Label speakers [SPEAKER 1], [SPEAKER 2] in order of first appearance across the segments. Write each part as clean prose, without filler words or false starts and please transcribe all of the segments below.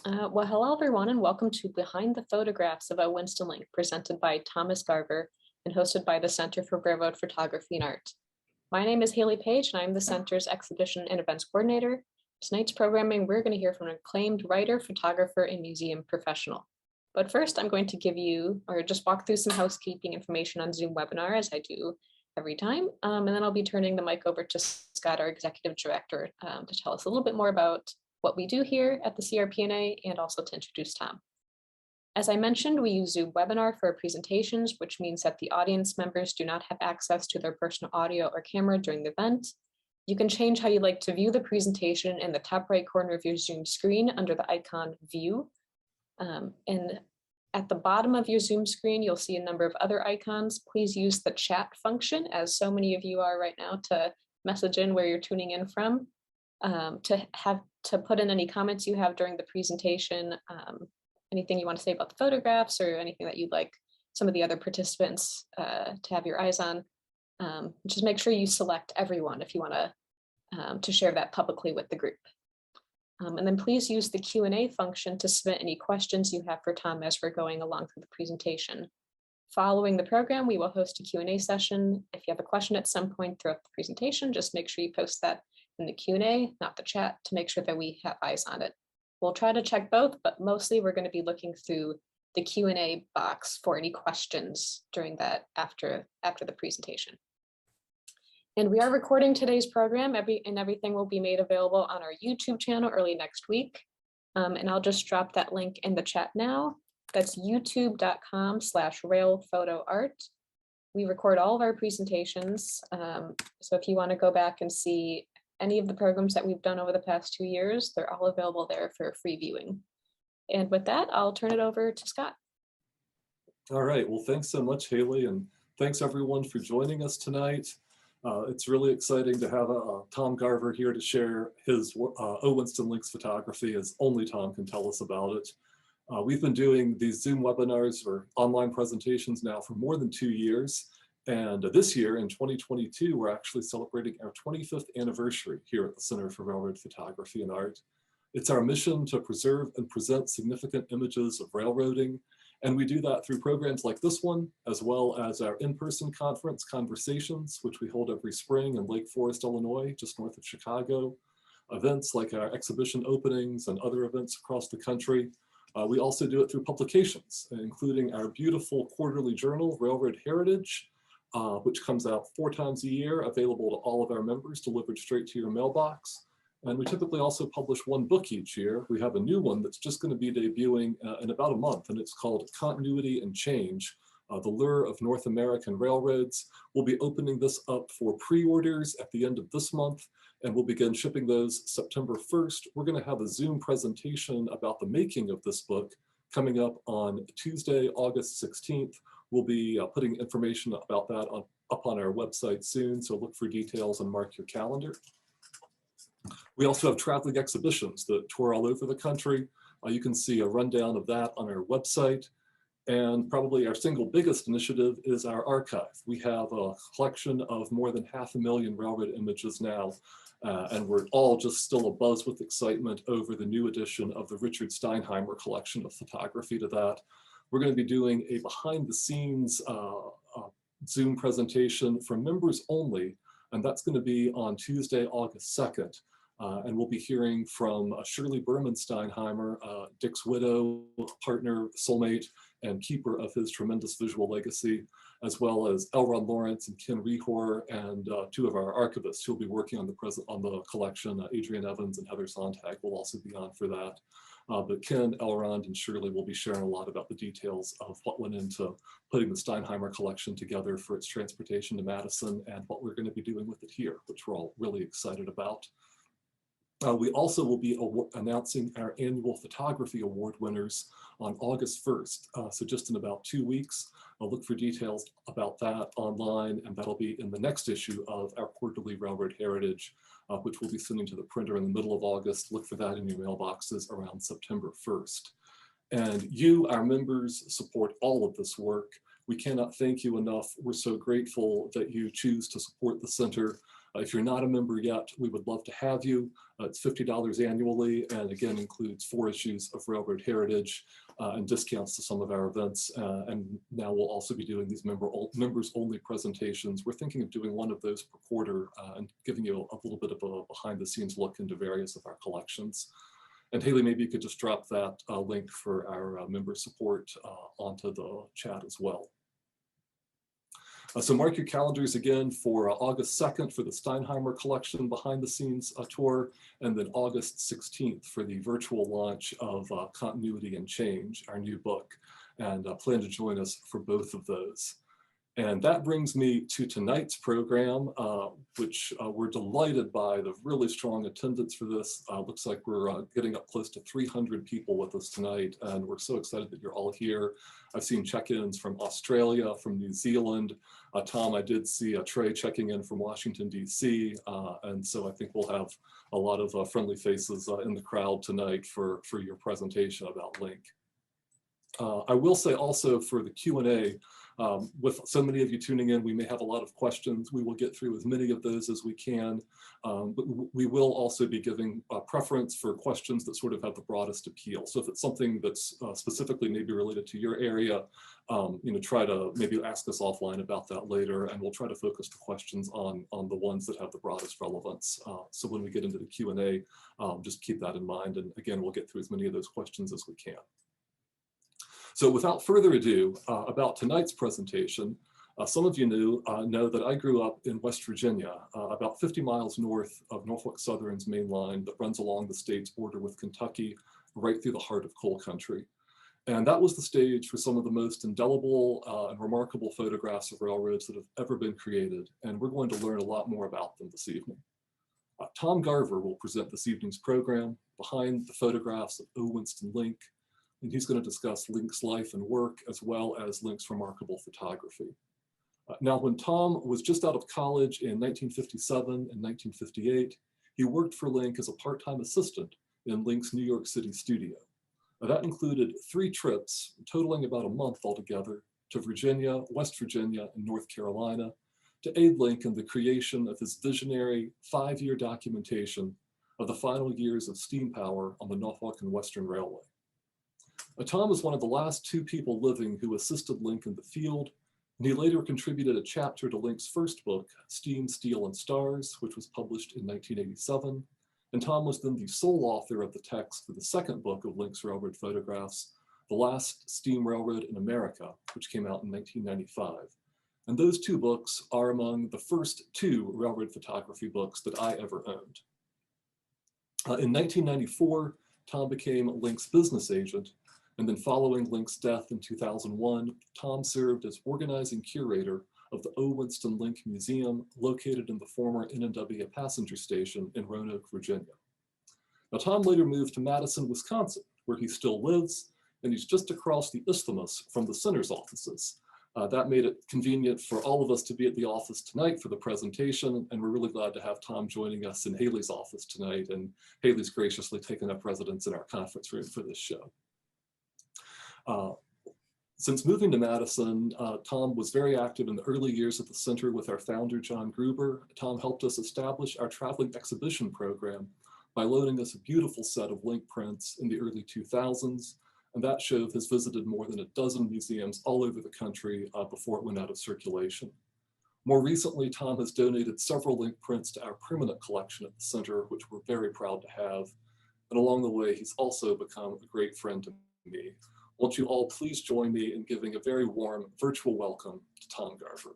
[SPEAKER 1] Well, hello everyone, and welcome to Behind the Photographs of a Winston Link, presented by Thomas Garver and hosted by the Center for Railroad Photography and Art. My name is Haley Page, and I'm the center's exhibition and events coordinator. Tonight's programming, we're going to hear from an acclaimed writer, photographer, and museum professional. But first, I'm going to give you, or just walk through some housekeeping information on Zoom webinar, as I do every time, and then I'll be turning the mic over to Scott, our executive director, to tell us a little bit more about what we do here at the CRPNA and also to introduce Tom. As I mentioned, we use Zoom webinar for our presentations, which means that the audience members do not have access to their personal audio or camera during the event. You can change how you like to view the presentation in the top right corner of your Zoom screen under the icon View. And at the bottom of your Zoom screen, you'll see a number of other icons. Please use the chat function, as so many of you are right now, to message in where you're tuning in from, to put in any comments you have during the presentation, anything you want to say about the photographs or anything that you'd like some of the other participants to have your eyes on. Just make sure you select everyone if you want to share that publicly with the group. And then please use the Q&A function to submit any questions you have for Tom as we're going along through the presentation. Following the program, we will host a Q&A session. If you have a question at some point throughout the presentation, just make sure you post that in the Q&A, not the chat, to make sure that we have eyes on it. We'll try to check both, but mostly we're going to be looking through the Q&A box for any questions during that after the presentation. And we are recording today's program, and everything will be made available on our YouTube channel early next week. And I'll just drop that link in the chat now. That's youtube.com/railphotoart. We record all of our presentations. So if you want to go back and see any of the programs that we've done over the past 2 years, they're all available there for free viewing. And with that, I'll turn it over to Scott.
[SPEAKER 2] All right, well, thanks so much, Haley, and thanks everyone for joining us tonight. It's really exciting to have Tom Garver here to share his Winston Link's photography, as only Tom can tell us about it. We've been doing these Zoom webinars or online presentations now for more than 2 years. And this year, in 2022, we're actually celebrating our 25th anniversary here at the Center for Railroad Photography and Art. It's our mission to preserve and present significant images of railroading. And we do that through programs like this one, as well as our in-person conference, Conversations, which we hold every spring in Lake Forest, Illinois, just north of Chicago. Events like our exhibition openings and other events across the country. We also do it through publications, including our beautiful quarterly journal, Railroad Heritage, which comes out 4 times a year, available to all of our members, delivered straight to your mailbox. And we typically also publish 1 book each year. We have a new one that's just going to be debuting in about a month, and it's called Continuity and Change, The Lure of North American Railroads. We'll be opening this up for pre-orders at the end of this month, and we'll begin shipping those September 1st. We're going to have a Zoom presentation about the making of this book coming up on Tuesday, August 16th. We'll be putting information about that up on our website soon, so look for details and mark your calendar. We also have traveling exhibitions that tour all over the country. You can see a rundown of that on our website. And probably our single biggest initiative is our archive. We have a collection of more than 500,000 railroad images now, and we're all just still abuzz with excitement over the new edition of the Richard Steinheimer collection of photography to that. We're going to be doing a behind the scenes Zoom presentation for members only, and that's going to be on Tuesday, August 2nd. And we'll be hearing from Shirley Berman Steinheimer, Dick's widow, partner, soulmate, and keeper of his tremendous visual legacy, as well as L. Ron Lawrence and Ken Rehor, and 2 of our archivists who will be working on the collection. Adrian Evans and Heather Sontag will also be on for that. But Ken, Elrond, and Shirley will be sharing a lot about the details of what went into putting the Steinheimer collection together for its transportation to Madison and what we're going to be doing with it here, which we're all really excited about. We also will be announcing our annual photography award winners on August 1st. So just in about 2 weeks. I'll look for details about that online, and that'll be in the next issue of our quarterly Railroad Heritage, which we'll be sending to the printer in the middle of August. Look for that in your mailboxes around September 1st. And you, our members, support all of this work. We cannot thank you enough. We're so grateful that you choose to support the center. If you're not a member yet, we would love to have you. It's $50 annually, and again includes 4 issues of Railroad Heritage and discounts to some of our events. And now we'll also be doing these members only presentations. We're thinking of doing one of those per quarter and giving you a little bit of a behind the scenes look into various of our collections. And Haley, maybe you could just drop that link for our member support onto the chat as well. So mark your calendars again for August 2nd for the Steinheimer Collection behind the scenes tour, and then August 16th for the virtual launch of Continuity and Change, our new book, and plan to join us for both of those. And that brings me to tonight's program, which we're delighted by the really strong attendance for this. Looks like we're getting up close to 300 people with us tonight, and we're so excited that you're all here. I've seen check-ins from Australia, from New Zealand. Tom, I did see Trey checking in from Washington, D.C., and so I think we'll have a lot of friendly faces in the crowd tonight for your presentation about Link. I will say also for the Q&A, with so many of you tuning in, we may have a lot of questions. We will get through as many of those as we can, but we will also be giving a preference for questions that sort of have the broadest appeal. So if it's something that's specifically maybe related to your area, try to maybe ask us offline about that later, and we'll try to focus the questions on the ones that have the broadest relevance. So when we get into the Q&A, just keep that in mind. And again, we'll get through as many of those questions as we can. So without further ado, about tonight's presentation, some of you know that I grew up in West Virginia, about 50 miles north of Norfolk Southern's main line that runs along the state's border with Kentucky, right through the heart of coal country. And that was the stage for some of the most indelible and remarkable photographs of railroads that have ever been created. And we're going to learn a lot more about them this evening. Tom Garver will present this evening's program, Behind the Photographs of O. Winston Link, and he's going to discuss Link's life and work, as well as Link's remarkable photography. Now, when Tom was just out of college in 1957 and 1958, he worked for Link as a part-time assistant in Link's New York City studio. That included 3 trips, totaling about a month altogether, to Virginia, West Virginia, and North Carolina, to aid Link in the creation of his visionary 5-year documentation of the final years of steam power on the Norfolk and Western Railway. Tom was one of the last 2 people living who assisted Link in the field, and he later contributed a chapter to Link's first book, Steam, Steel, and Stars, which was published in 1987. And Tom was then the sole author of the text for the second book of Link's railroad photographs, The Last Steam Railroad in America, which came out in 1995. And those 2 books are among the first 2 railroad photography books that I ever owned. In 1994, Tom became Link's business agent. And then following Link's death in 2001, Tom served as organizing curator of the O. Winston Link Museum, located in the former N&W passenger station in Roanoke, Virginia. Now, Tom later moved to Madison, Wisconsin, where he still lives, and he's just across the isthmus from the center's offices. That made it convenient for all of us to be at the office tonight for the presentation, and we're really glad to have Tom joining us in Haley's office tonight, and Haley's graciously taken up residence in our conference room for this show. Since moving to Madison, Tom was very active in the early years at the center with our founder, John Gruber. Tom helped us establish our traveling exhibition program by loaning us a beautiful set of Link prints in the early 2000s. And that show has visited more than a dozen museums all over the country before it went out of circulation. More recently, Tom has donated several Link prints to our permanent collection at the center, which we're very proud to have. And along the way, he's also become a great friend to me. Won't you all please join me in giving a very warm virtual welcome to Tom Garver.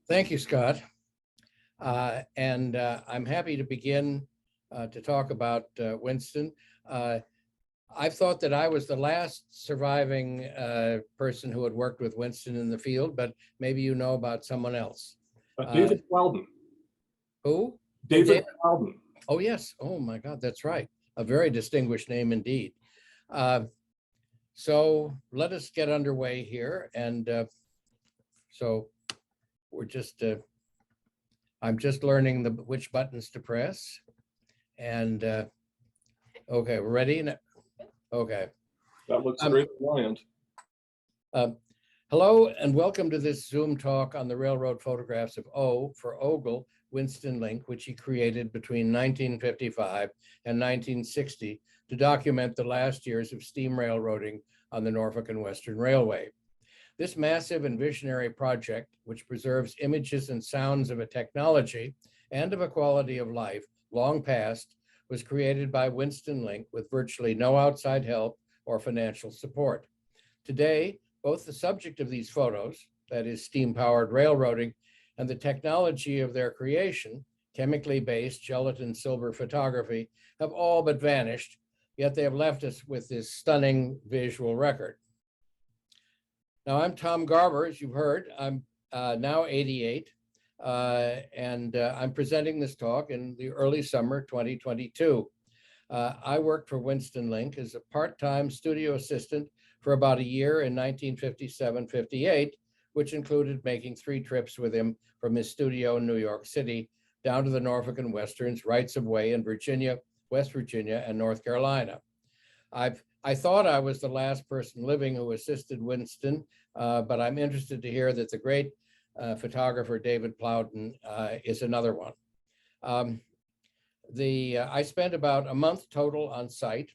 [SPEAKER 3] Thank you, Scott. I'm happy to begin to talk about Winston. I've thought that I was the last surviving person who had worked with Winston in the field, but maybe you know about someone else.
[SPEAKER 2] David Loudon.
[SPEAKER 3] Who?
[SPEAKER 2] David Loudon.
[SPEAKER 3] Oh, yes. Oh, my God, that's right. A very distinguished name indeed. So let us get underway here. And so we're just, I'm just learning which buttons to press. And okay, we're ready? Okay.
[SPEAKER 2] That looks great at my end.
[SPEAKER 3] Hello and welcome to this Zoom talk on the railroad photographs of O for Ogle, Winston Link, which he created between 1955 and 1960 to document the last years of steam railroading on the Norfolk and Western Railway. This massive and visionary project, which preserves images and sounds of a technology and of a quality of life long past, was created by Winston Link with virtually no outside help or financial support. Today, both the subject of these photos, that is steam-powered railroading, and the technology of their creation, chemically based gelatin silver photography, have all but vanished, yet they have left us with this stunning visual record. Now, I'm Tom Garver, as you've heard. I'm now 88, and I'm presenting this talk in the early summer 2022. I worked for Winston Link as a part-time studio assistant for about a year in 1957-58, which included making 3 trips with him from his studio in New York City down to the Norfolk and Western's rights of way in Virginia, West Virginia, and North Carolina. I thought I was the last person living who assisted Winston, but I'm interested to hear that the great photographer David Plowden is another one. I spent about a month total on site.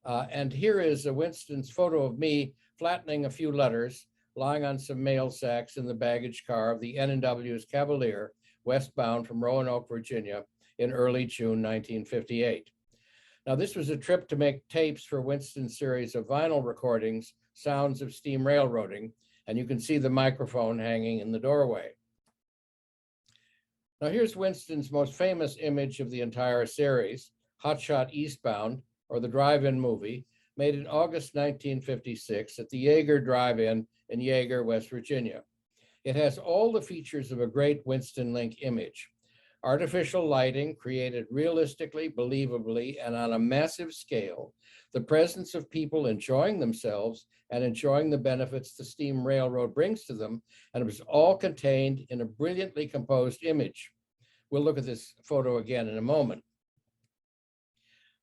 [SPEAKER 3] And here is Winston's photo of me flattening a few letters lying on some mail sacks in the baggage car of the N&W's Cavalier westbound from Roanoke, Virginia in early June 1958. Now, this was a trip to make tapes for Winston's series of vinyl recordings, Sounds of Steam Railroading, and you can see the microphone hanging in the doorway. Now, here's Winston's most famous image of the entire series, Hot Shot Eastbound, or the drive-in movie, made in August 1956 at the Jaeger Drive-In in Jaeger, West Virginia. It has all the features of a great Winston Link image. Artificial lighting created realistically, believably, and on a massive scale, the presence of people enjoying themselves and enjoying the benefits the steam railroad brings to them, and it was all contained in a brilliantly composed image. We'll look at this photo again in a moment.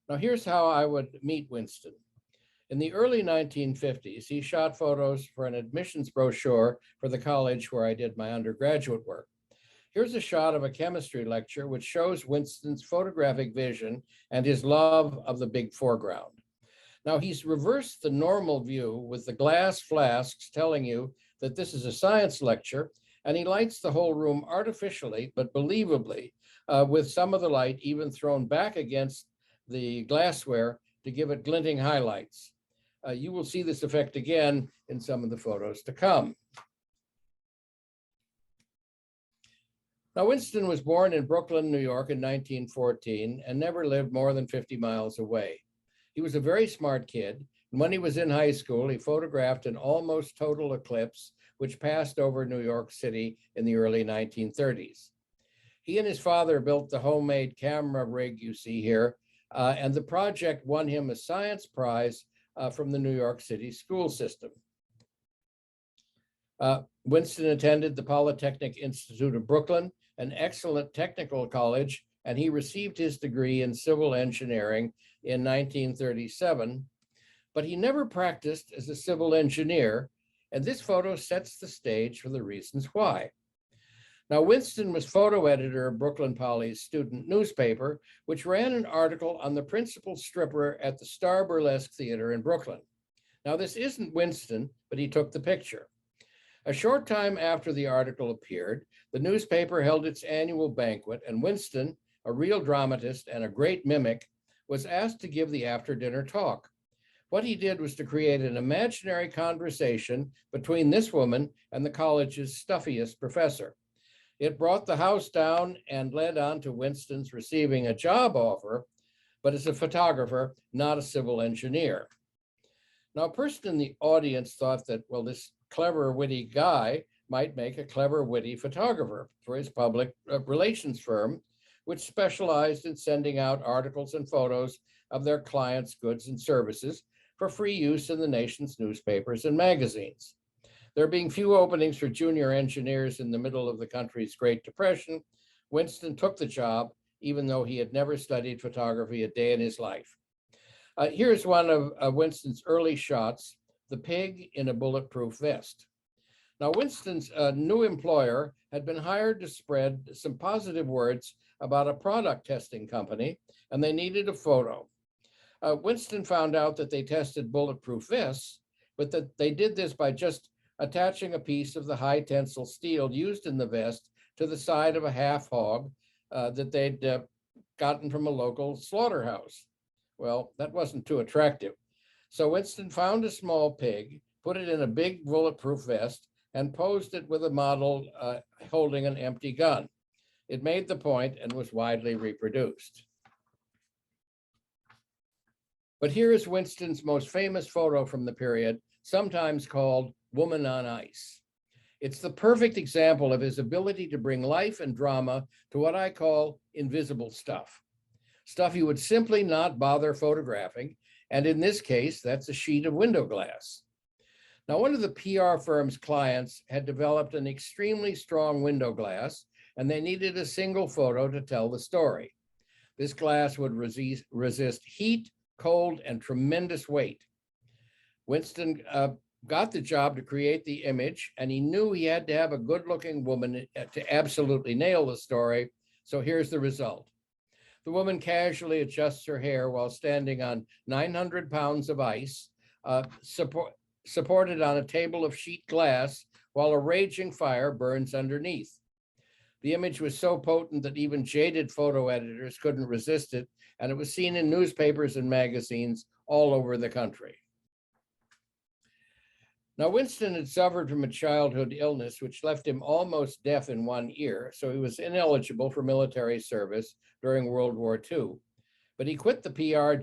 [SPEAKER 3] Now, here's how I would meet Winston. In the early 1950s, he shot photos for an admissions brochure for the college where I did my undergraduate work. Here's a shot of a chemistry lecture which shows Winston's photographic vision and his love of the big foreground. Now, he's reversed the normal view with the glass flasks telling you that this is a science lecture, and he lights the whole room artificially but believably with some of the light even thrown back against the glassware to give it glinting highlights. You will see this effect again in some of the photos to come. Now, Winston was born in Brooklyn, New York in 1914 and never lived more than 50 miles away. He was a very smart kid, and when he was in high school, he photographed an almost total eclipse which passed over New York City in the early 1930s. He and his father built the homemade camera rig you see here, and the project won him a science prize from the New York City school system. Winston attended the Polytechnic Institute of Brooklyn, an excellent technical college, and he received his degree in civil engineering in 1937, but he never practiced as a civil engineer, and this photo sets the stage for the reasons why. Now, Winston was photo editor of Brooklyn Poly's student newspaper, which ran an article on the principal stripper at the Star Burlesque Theater in Brooklyn. Now, this isn't Winston, but he took the picture. A short time after the article appeared, the newspaper held its annual banquet, and Winston, a real dramatist and a great mimic, was asked to give the after-dinner talk. What he did was to create an imaginary conversation between this woman and the college's stuffiest professor. It brought the house down and led on to Winston's receiving a job offer, but as a photographer, not a civil engineer. Now, a person in the audience thought that, well, this clever, witty guy might make a clever, witty photographer for his public relations firm, which specialized in sending out articles and photos of their clients' goods and services for free use in the nation's newspapers and magazines. There being few openings for junior engineers in the middle of the country's Great Depression, Winston took the job, even though he had never studied photography a day in his life. Here's one of Winston's early shots, the pig in a bulletproof vest. Now, Winston's new employer had been hired to spread some positive words about a product testing company, and they needed a photo. Winston found out that they tested bulletproof vests, but that they did this by just attaching a piece of the high tensile steel used in the vest to the side of a half hog that they'd gotten from a local slaughterhouse. Well, that wasn't too attractive. So Winston found a small pig, put it in a big bulletproof vest, and posed it with a model holding an empty gun. It made the point and was widely reproduced. But here is Winston's most famous photo from the period, sometimes called Woman on Ice. It's the perfect example of his ability to bring life and drama to what I call invisible stuff. Stuff you would simply not bother photographing, and in this case, that's a sheet of window glass. Now, one of the PR firm's clients had developed an extremely strong window glass, and they needed a single photo to tell the story. This glass would resist heat, cold, and tremendous weight. Winston got the job to create the image, and he knew he had to have a good-looking woman to absolutely nail the story. So here's the result. The woman casually adjusts her hair while standing on 900 pounds of ice, supported on a table of sheet glass, while a raging fire burns underneath. The image was so potent that even jaded photo editors couldn't resist it, and it was seen in newspapers and magazines all over the country. Now, Winston had suffered from a childhood illness which left him almost deaf in one ear, so he was ineligible for military service during World War II. But he quit the PR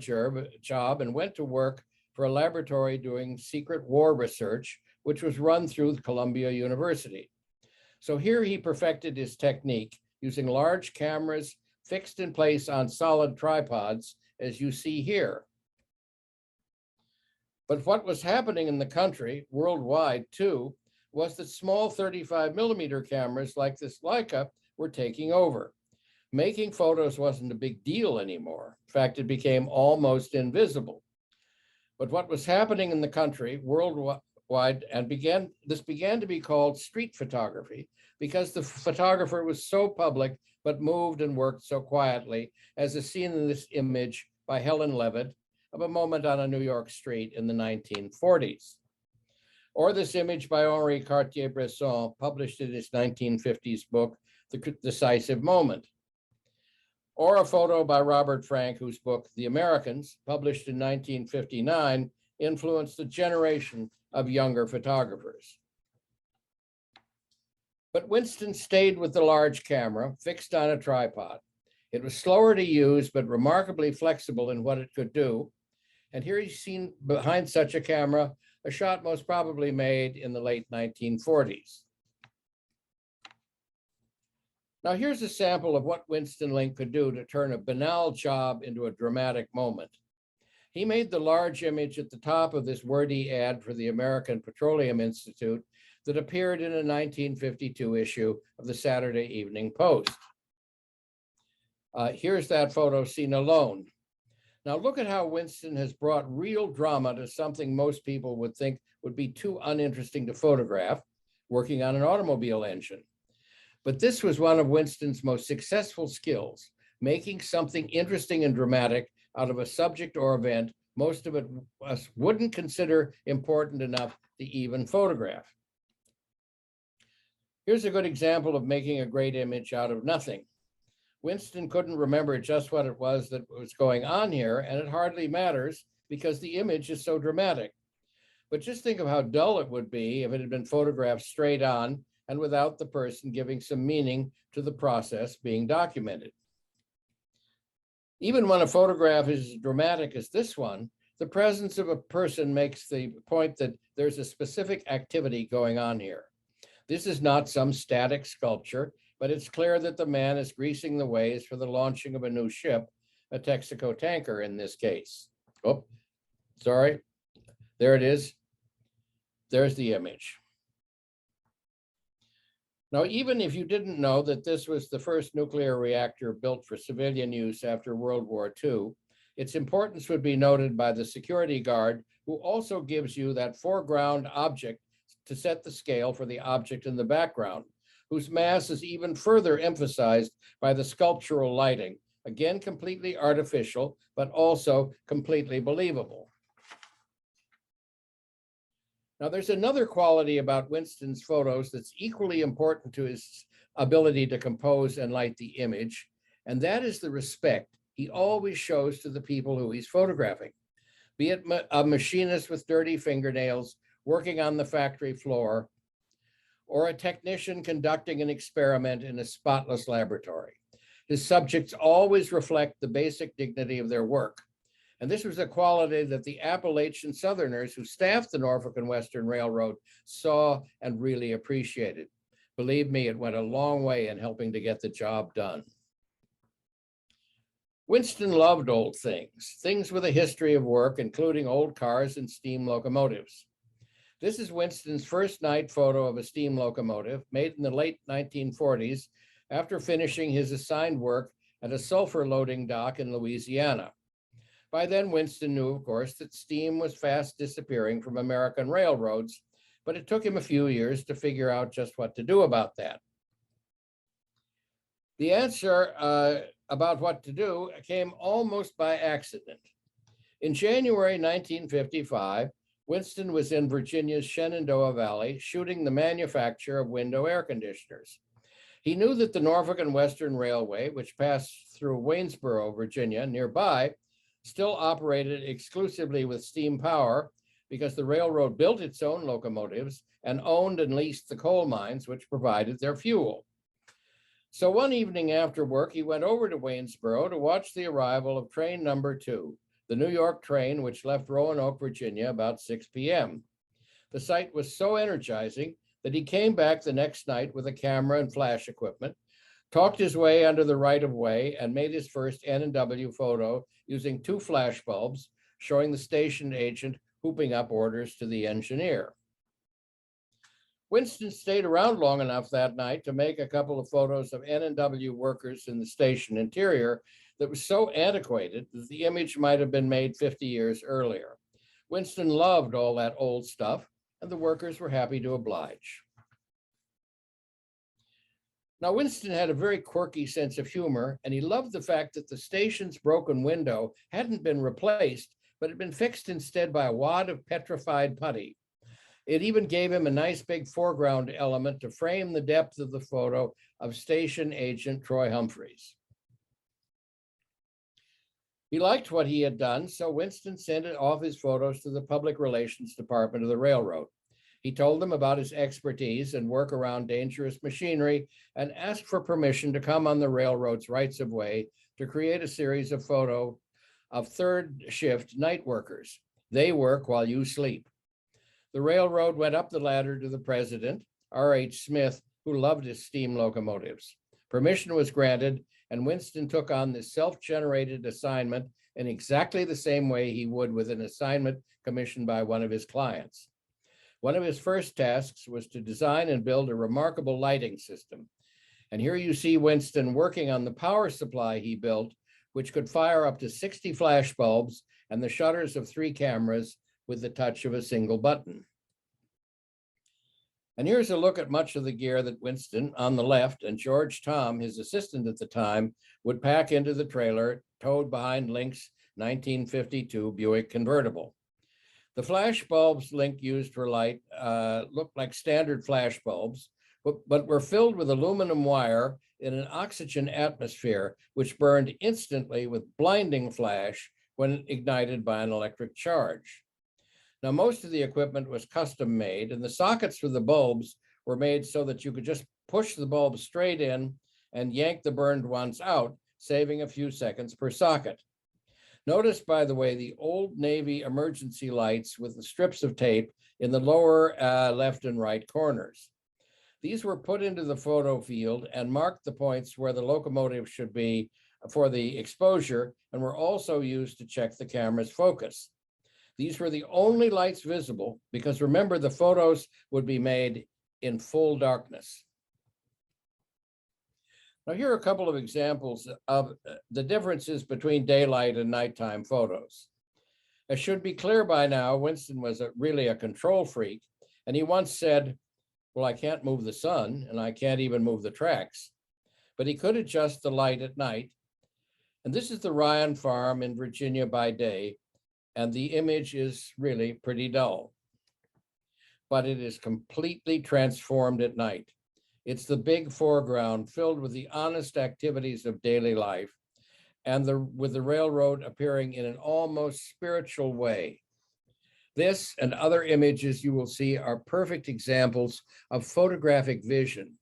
[SPEAKER 3] job and went to work for a laboratory doing secret war research, which was run through Columbia University. So here he perfected his technique using large cameras fixed in place on solid tripods, as you see here. But what was happening in the country, worldwide too, was that small 35mm cameras like this Leica were taking over. Making photos wasn't a big deal anymore. In fact, it became almost invisible. But what was happening in the country worldwide this began to be called street photography, because the photographer was so public but moved and worked so quietly, as is seen in this image by Helen Levitt of a moment on a New York street in the 1940s. Or this image by Henri Cartier-Bresson, published in his 1950s book, The Decisive Moment. Or a photo by Robert Frank, whose book, The Americans, published in 1959, influenced a generation of younger photographers. But Winston stayed with the large camera, fixed on a tripod. It was slower to use, but remarkably flexible in what it could do. And here he's seen behind such a camera, a shot most probably made in the late 1940s. Now here's a sample of what Winston Link could do to turn a banal job into a dramatic moment. He made the large image at the top of this wordy ad for the American Petroleum Institute that appeared in a 1952 issue of the Saturday Evening Post. Here's that photo seen alone. Now look at how Winston has brought real drama to something most people would think would be too uninteresting to photograph, working on an automobile engine. But this was one of Winston's most successful skills, making something interesting and dramatic out of a subject or event most of us wouldn't consider important enough to even photograph. Here's a good example of making a great image out of nothing. Winston couldn't remember just what it was that was going on here, and it hardly matters because the image is so dramatic. But just think of how dull it would be if it had been photographed straight on and without the person giving some meaning to the process being documented. Even when a photograph is as dramatic as this one, the presence of a person makes the point that there's a specific activity going on here. This is not some static sculpture, but it's clear that the man is greasing the ways for the launching of a new ship, a Texaco tanker in this case. Oh, sorry. There it is. There's the image. Now, even if you didn't know that this was the first nuclear reactor built for civilian use after World War II, its importance would be noted by the security guard, who also gives you that foreground object to set the scale for the object in the background, whose mass is even further emphasized by the sculptural lighting, again completely artificial, but also completely believable. Now, there's another quality about Winston's photos that's equally important to his ability to compose and light the image, and that is the respect he always shows to the people who he's photographing. Be it a machinist with dirty fingernails working on the factory floor, or a technician conducting an experiment in a spotless laboratory. His subjects always reflect the basic dignity of their work. And this was a quality that the Appalachian Southerners who staffed the Norfolk and Western Railroad saw and really appreciated. Believe me, it went a long way in helping to get the job done. Winston loved old things with a history of work, including old cars and steam locomotives. This is Winston's first night photo of a steam locomotive made in the late 1940s after finishing his assigned work at a sulfur loading dock in Louisiana. By then, Winston knew, of course, that steam was fast disappearing from American railroads, but it took him a few years to figure out just what to do about that. The answer about what to do came almost by accident. In January 1955, Winston was in Virginia's Shenandoah Valley shooting the manufacture of window air conditioners. He knew that the Norfolk and Western Railway, which passed through Waynesboro, Virginia, nearby, still operated exclusively with steam power because the railroad built its own locomotives and owned and leased the coal mines which provided their fuel. So one evening after work, he went over to Waynesboro to watch the arrival of train number 2, the New York train which left Roanoke, Virginia about 6 p.m. The sight was so energizing that he came back the next night with a camera and flash equipment, talked his way under the right-of-way, and made his first N&W photo using 2 flash bulbs, showing the station agent hooping up orders to the engineer. Winston stayed around long enough that night to make a couple of photos of N&W workers in the station interior that was so antiquated that the image might have been made 50 years earlier. Winston loved all that old stuff, and the workers were happy to oblige. Now, Winston had a very quirky sense of humor, and he loved the fact that the station's broken window hadn't been replaced, but had been fixed instead by a wad of petrified putty. It even gave him a nice big foreground element to frame the depth of the photo of station agent Troy Humphreys. He liked what he had done, so Winston sent off his photos to the public relations department of the railroad. He told them about his expertise and work around dangerous machinery and asked for permission to come on the railroad's rights of way to create a series of photos of third shift night workers. They work while you sleep. The railroad went up the ladder to the president, R.H. Smith, who loved his steam locomotives. Permission was granted, and Winston took on this self-generated assignment in exactly the same way he would with an assignment commissioned by one of his clients. One of his first tasks was to design and build a remarkable lighting system. And here you see Winston working on the power supply he built, which could fire up to 60 flash bulbs and the shutters of 3 cameras with the touch of a single button. And here's a look at much of the gear that Winston, on the left, and George Tom, his assistant at the time, would pack into the trailer towed behind Link's 1952 Buick convertible. The flash bulbs Link used for light looked like standard flash bulbs, but were filled with aluminum wire in an oxygen atmosphere, which burned instantly with blinding flash when ignited by an electric charge. Now, most of the equipment was custom made, and the sockets for the bulbs were made so that you could just push the bulb straight in and yank the burned ones out, saving a few seconds per socket. Notice, by the way, the old Navy emergency lights with the strips of tape in the lower left and right corners. These were put into the photo field and marked the points where the locomotive should be for the exposure, and were also used to check the camera's focus. These were the only lights visible because, remember, the photos would be made in full darkness. Now, here are a couple of examples of the differences between daylight and nighttime photos. It should be clear by now, Winston was really a control freak, And he once said, well, I can't move the sun and I can't even move the tracks, but he could adjust the light at night. And this is the Ryan farm in Virginia by day, and the image is really pretty dull, but it is completely transformed at night. It's the big foreground filled with the honest activities of daily life, and with the railroad appearing in an almost spiritual way. This and other images you will see are perfect examples of photographic vision,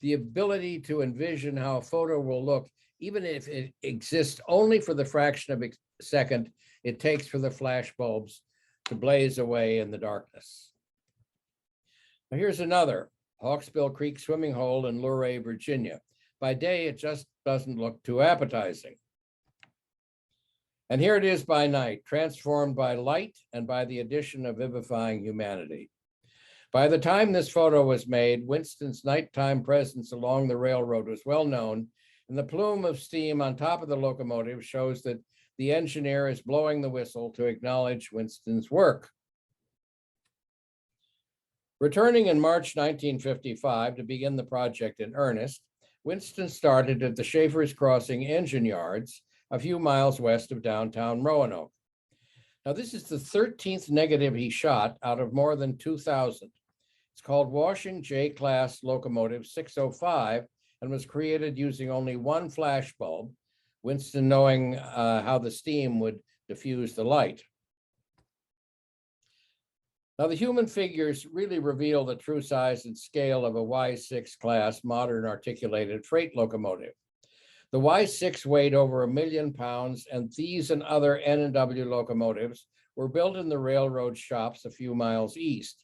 [SPEAKER 3] the ability to envision how a photo will look, even if it exists only for the fraction of a second it takes for the flash bulbs to blaze away in the darkness. Now here's another, Hawksbill Creek swimming hole in Luray, Virginia. By day, it just doesn't look too appetizing. And here it is by night, transformed by light and by the addition of vivifying humanity. By the time this photo was made, Winston's nighttime presence along the railroad was well known, and the plume of steam on top of the locomotive shows that the engineer is blowing the whistle to acknowledge Winston's work. Returning in March 1955 to begin the project in earnest, Winston started at the Schaefer's Crossing engine yards, a few miles west of downtown Roanoke. Now, this is the 13th negative he shot out of more than 2,000. It's called Washing J-Class Locomotive 605 and was created using only one flash bulb, Winston knowing how the steam would diffuse the light. Now, the human figures really reveal the true size and scale of a Y6 class modern articulated freight locomotive. The Y6 weighed over 1 million pounds, and these and other N&W locomotives were built in the railroad shops a few miles east.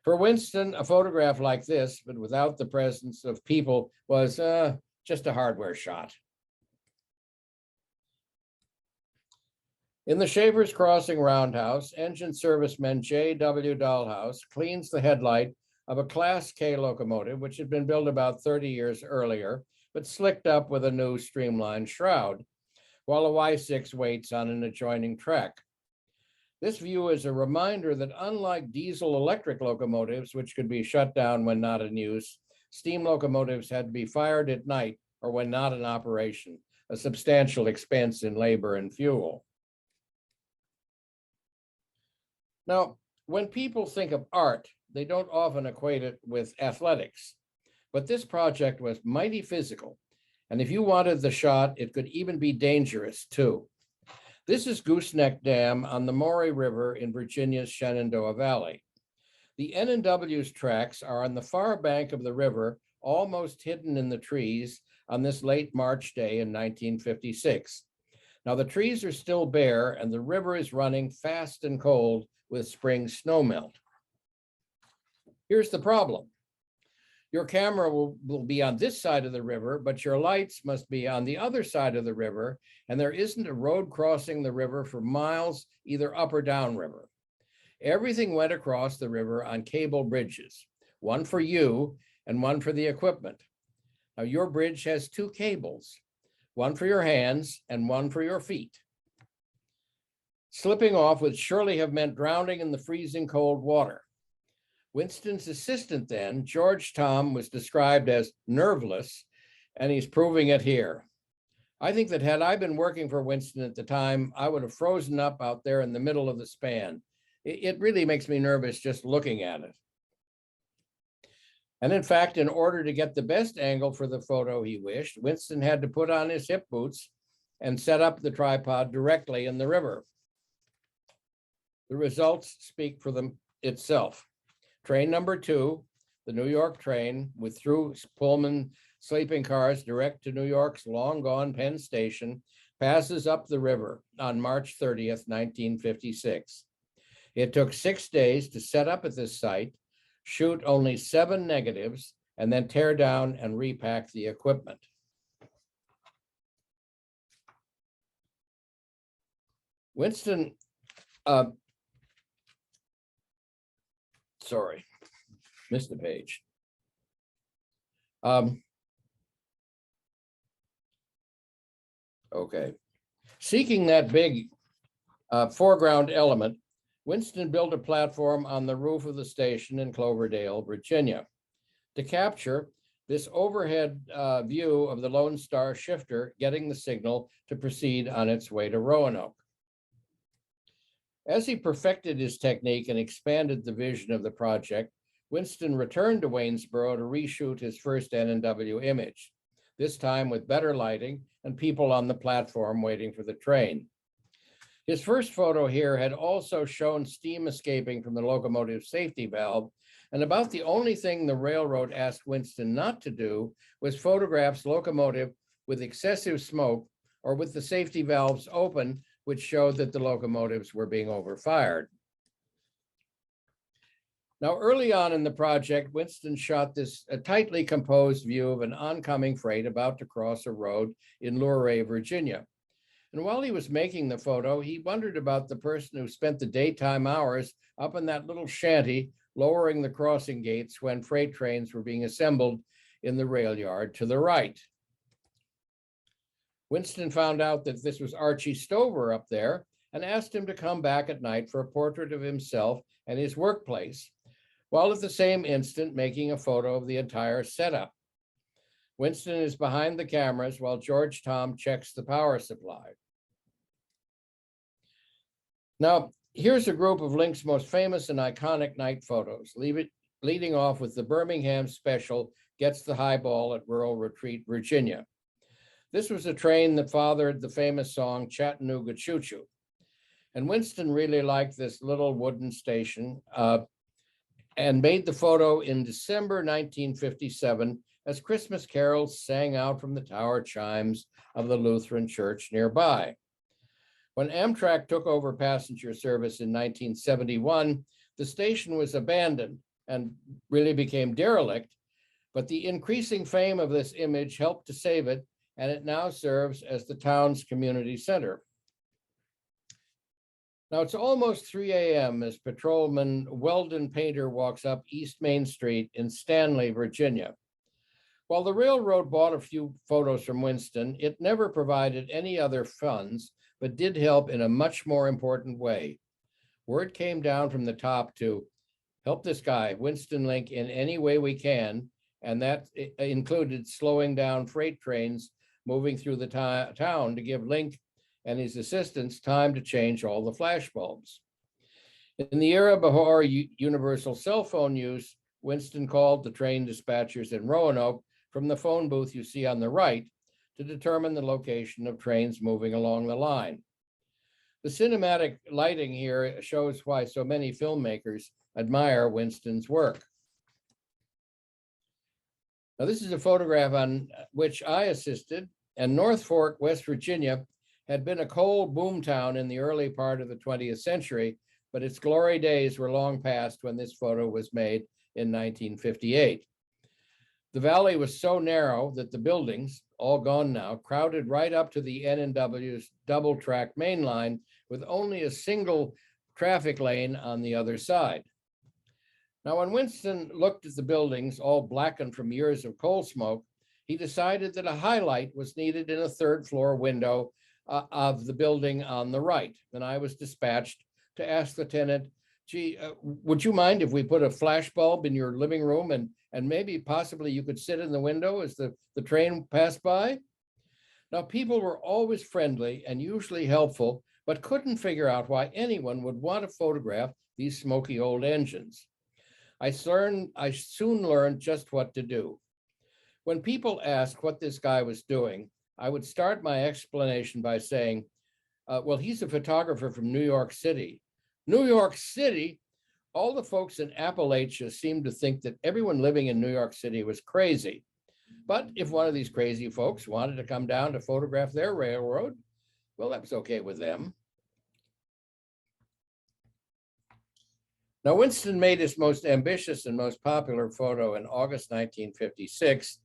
[SPEAKER 3] For Winston, a photograph like this, but without the presence of people, was just a hardware shot. In the Schaefer's Crossing roundhouse, engine serviceman J.W. Dahlhaus cleans the headlight of a Class K locomotive, which had been built about 30 years earlier, but slicked up with a new streamlined shroud, while a Y6 waits on an adjoining track. This view is a reminder that unlike diesel-electric locomotives, which could be shut down when not in use, steam locomotives had to be fired at night or when not in operation, a substantial expense in labor and fuel. Now, when people think of art, they don't often equate it with athletics. But this project was mighty physical, and if you wanted the shot, it could even be dangerous too. This is Gooseneck Dam on the Maury River in Virginia's Shenandoah Valley. The N&W's tracks are on the far bank of the river, almost hidden in the trees on this late March day in 1956. Now the trees are still bare and the river is running fast and cold with spring snowmelt. Here's the problem. Your camera will be on this side of the river, but your lights must be on the other side of the river, and there isn't a road crossing the river for miles, either up or down river. Everything went across the river on cable bridges, one for you and one for the equipment. Now your bridge has two cables, one for your hands and one for your feet. Slipping off would surely have meant drowning in the freezing cold water. Winston's assistant then, George Tom, was described as nerveless, and he's proving it here. I think that had I been working for Winston at the time, I would have frozen up out there in the middle of the span. It really makes me nervous just looking at it. And in fact, in order to get the best angle for the photo he wished, Winston had to put on his hip boots and set up the tripod directly in the river. The results speak for them itself. Train number 2, the New York train with through Pullman sleeping cars direct to New York's long gone Penn Station, passes up the river on March 30th, 1956. It took 6 days to set up at this site, shoot only 7 negatives, and then tear down and repack the equipment. Winston, sorry, missed a page. Okay. Seeking that big foreground element, Winston built a platform on the roof of the station in Cloverdale, Virginia, to capture this overhead view of the Lone Star shifter getting the signal to proceed on its way to Roanoke. As he perfected his technique and expanded the vision of the project, Winston returned to Waynesboro to reshoot his first N&W image, this time with better lighting and people on the platform waiting for the train. His first photo here had also shown steam escaping from the locomotive safety valve, and about the only thing the railroad asked Winston not to do was photograph locomotive with excessive smoke or with the safety valves open, which showed that the locomotives were being overfired. Now, early on in the project, Winston shot this tightly composed view of an oncoming freight about to cross a road in Luray, Virginia. And while he was making the photo, he wondered about the person who spent the daytime hours up in that little shanty, lowering the crossing gates when freight trains were being assembled in the rail yard to the right. Winston found out that this was Archie Stover up there and asked him to come back at night for a portrait of himself and his workplace, while at the same instant making a photo of the entire setup. Winston is behind the cameras while George Tom checks the power supply. Now, here's a group of Link's most famous and iconic night photos, leading off with the Birmingham special, Gets the Highball at Rural Retreat, Virginia. This was a train that fathered the famous song Chattanooga Choo Choo. And Winston really liked this little wooden station and made the photo in December 1957 as Christmas carols sang out from the tower chimes of the Lutheran church nearby. When Amtrak took over passenger service in 1971, the station was abandoned and really became derelict, but the increasing fame of this image helped to save it, and it now serves as the town's community center. Now it's almost 3 a.m. as patrolman Weldon Painter walks up East Main Street in Stanley, Virginia. While the railroad bought a few photos from Winston, it never provided any other funds, but did help in a much more important way. Word came down from the top to help this guy, Winston Link, in any way we can, and that included slowing down freight trains moving through the town to give Link and his assistants time to change all the flash bulbs. In the era before universal cell phone use, Winston called the train dispatchers in Roanoke from the phone booth you see on the right to determine the location of trains moving along the line. The cinematic lighting here shows why so many filmmakers admire Winston's work. Now, this is a photograph on which I assisted, and Norfolk, West Virginia, had been a coal boom town in the early part of the 20th century, but its glory days were long past when this photo was made in 1958. The valley was so narrow that the buildings, all gone now, crowded right up to the N&W's double-track main line with only a single traffic lane on the other side. Now, when Winston looked at the buildings, all blackened from years of coal smoke, he decided that a highlight was needed in a third-floor window of the building on the right. And I was dispatched to ask the tenant, gee, would you mind if we put a flash bulb in your living room and maybe possibly you could sit in the window as the train passed by? Now, people were always friendly and usually helpful, but couldn't figure out why anyone would want to photograph these smoky old engines. I soon learned just what to do. When people asked what this guy was doing, I would start my explanation by saying, well, he's a photographer from New York City. New York City? All the folks in Appalachia seemed to think that everyone living in New York City was crazy. But if one of these crazy folks wanted to come down to photograph their railroad, well, that was okay with them. Now, Winston made his most ambitious and most popular photo in August 1956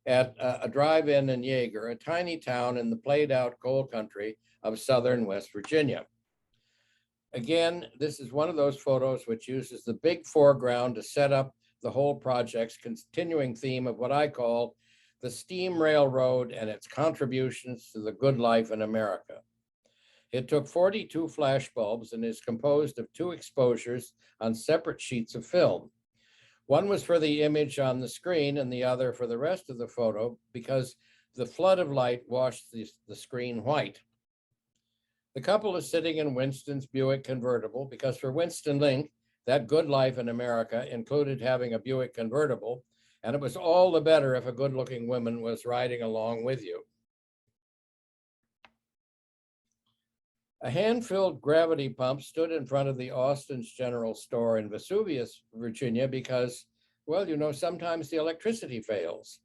[SPEAKER 3] at a drive-in in Yeager, a tiny town in the played-out coal country of southern West Virginia. Again, this is one of those photos which uses the big foreground to set up the whole project's continuing theme of what I call the steam railroad and its contributions to the good life in America. It took 42 flash bulbs and is composed of 2 exposures on separate sheets of film. One was for the image on the screen and the other for the rest of the photo because the flood of light washed the screen white. The couple is sitting in Winston's Buick convertible because for Winston Link, that good life in America included having a Buick convertible, and it was all the better if a good-looking woman was riding along with you. A hand-filled gravity pump stood in front of the Austin's General Store in Vesuvius, Virginia, because, well, you know, sometimes the electricity fails.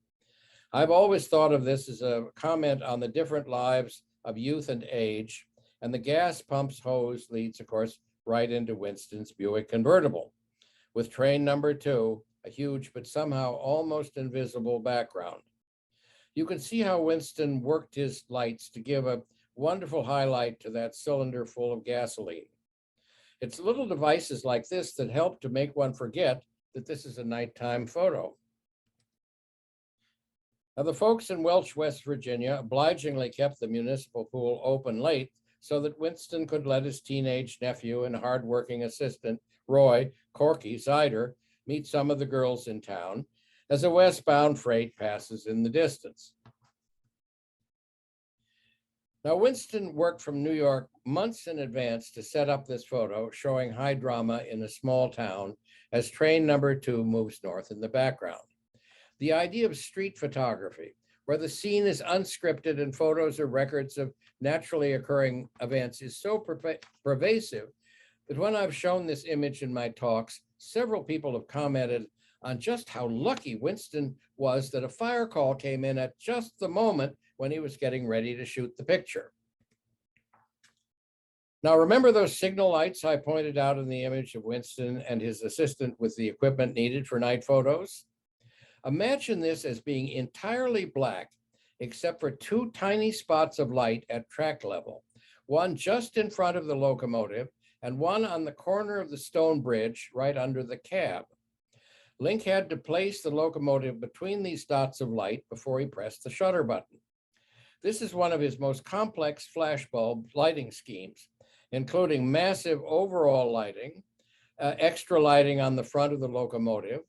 [SPEAKER 3] I've always thought of this as a comment on the different lives of youth and age, and the gas pump's hose leads, of course, right into Winston's Buick convertible, with train number 2, a huge but somehow almost invisible background. You can see how Winston worked his lights to give a wonderful highlight to that cylinder full of gasoline. It's little devices like this that help to make one forget that this is a nighttime photo. Now, the folks in Welch, West Virginia, obligingly kept the municipal pool open late so that Winston could let his teenage nephew and hardworking assistant, Roy Corky Zider, meet some of the girls in town as a westbound freight passes in the distance. Now, Winston worked from New York months in advance to set up this photo showing high drama in a small town as train number 2 moves north in the background. The idea of street photography, where the scene is unscripted and photos are records of naturally occurring events, is so pervasive that when I've shown this image in my talks, several people have commented on just how lucky Winston was that a fire call came in at just the moment when he was getting ready to shoot the picture. Now, remember those signal lights I pointed out in the image of Winston and his assistant with the equipment needed for night photos? Imagine this as being entirely black, except for 2 tiny spots of light at track level, one just in front of the locomotive and one on the corner of the stone bridge right under the cab. Link had to place the locomotive between these dots of light before he pressed the shutter button. This is one of his most complex flashbulb lighting schemes, including massive overall lighting, extra lighting on the front of the locomotive,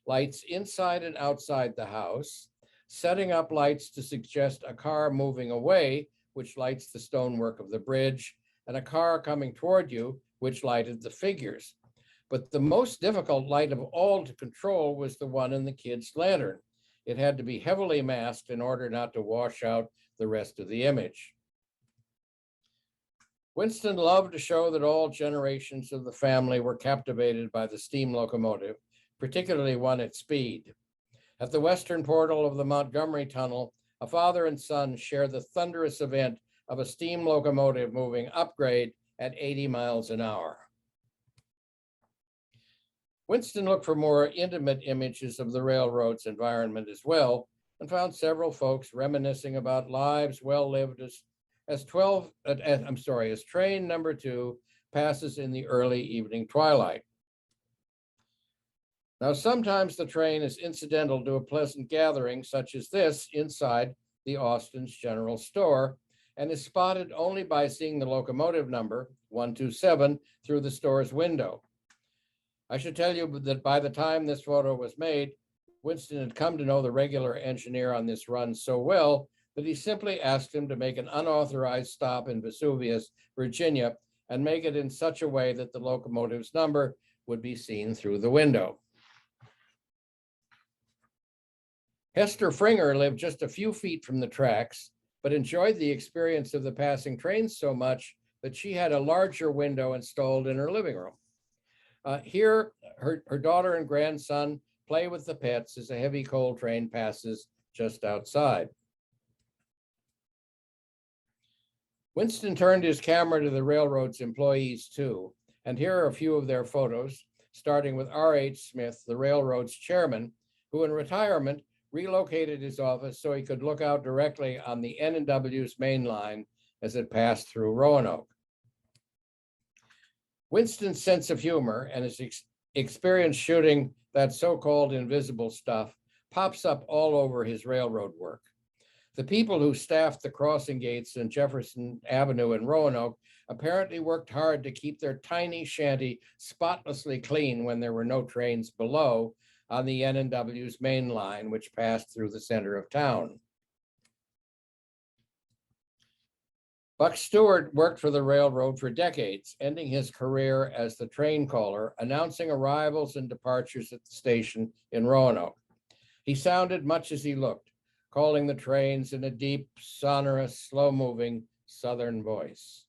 [SPEAKER 3] lights inside and outside the house, setting up lights to suggest a car moving away, which lights the stonework of the bridge, and a car coming toward you, which lighted the figures. But the most difficult light of all to control was the one in the kid's lantern. It had to be heavily masked in order not to wash out the rest of the image. Winston loved to show that all generations of the family were captivated by the steam locomotive, particularly one at speed. At the western portal of the Montgomery Tunnel, a father and son share the thunderous event of a steam locomotive moving upgrade at 80 miles an hour. Winston looked for more intimate images of the railroad's environment as well, and found several folks reminiscing about lives well lived as train number 2 passes in the early evening twilight. Now, sometimes the train is incidental to a pleasant gathering such as this inside the Austin's General Store, and is spotted only by seeing the locomotive number 127 through the store's window. I should tell you that by the time this photo was made, Winston had come to know the regular engineer on this run so well that he simply asked him to make an unauthorized stop in Vesuvius, Virginia, and make it in such a way that the locomotive's number would be seen through the window. Hester Fringer lived just a few feet from the tracks, but enjoyed the experience of the passing trains so much that she had a larger window installed in her living room. Here, her daughter and grandson play with the pets as a heavy coal train passes just outside. Winston turned his camera to the railroad's employees too, and here are a few of their photos, starting with R.H. Smith, the railroad's chairman, who in retirement relocated his office so he could look out directly on the N&W's main line as it passed through Roanoke. Winston's sense of humor and his experience shooting that so-called invisible stuff pops up all over his railroad work. The people who staffed the crossing gates in Jefferson Avenue in Roanoke apparently worked hard to keep their tiny shanty spotlessly clean when there were no trains below on the N&W's main line, which passed through the center of town. Buck Stewart worked for the railroad for decades, ending his career as the train caller, announcing arrivals and departures at the station in Roanoke. He sounded much as he looked, calling the trains in a deep, sonorous, slow-moving Southern voice.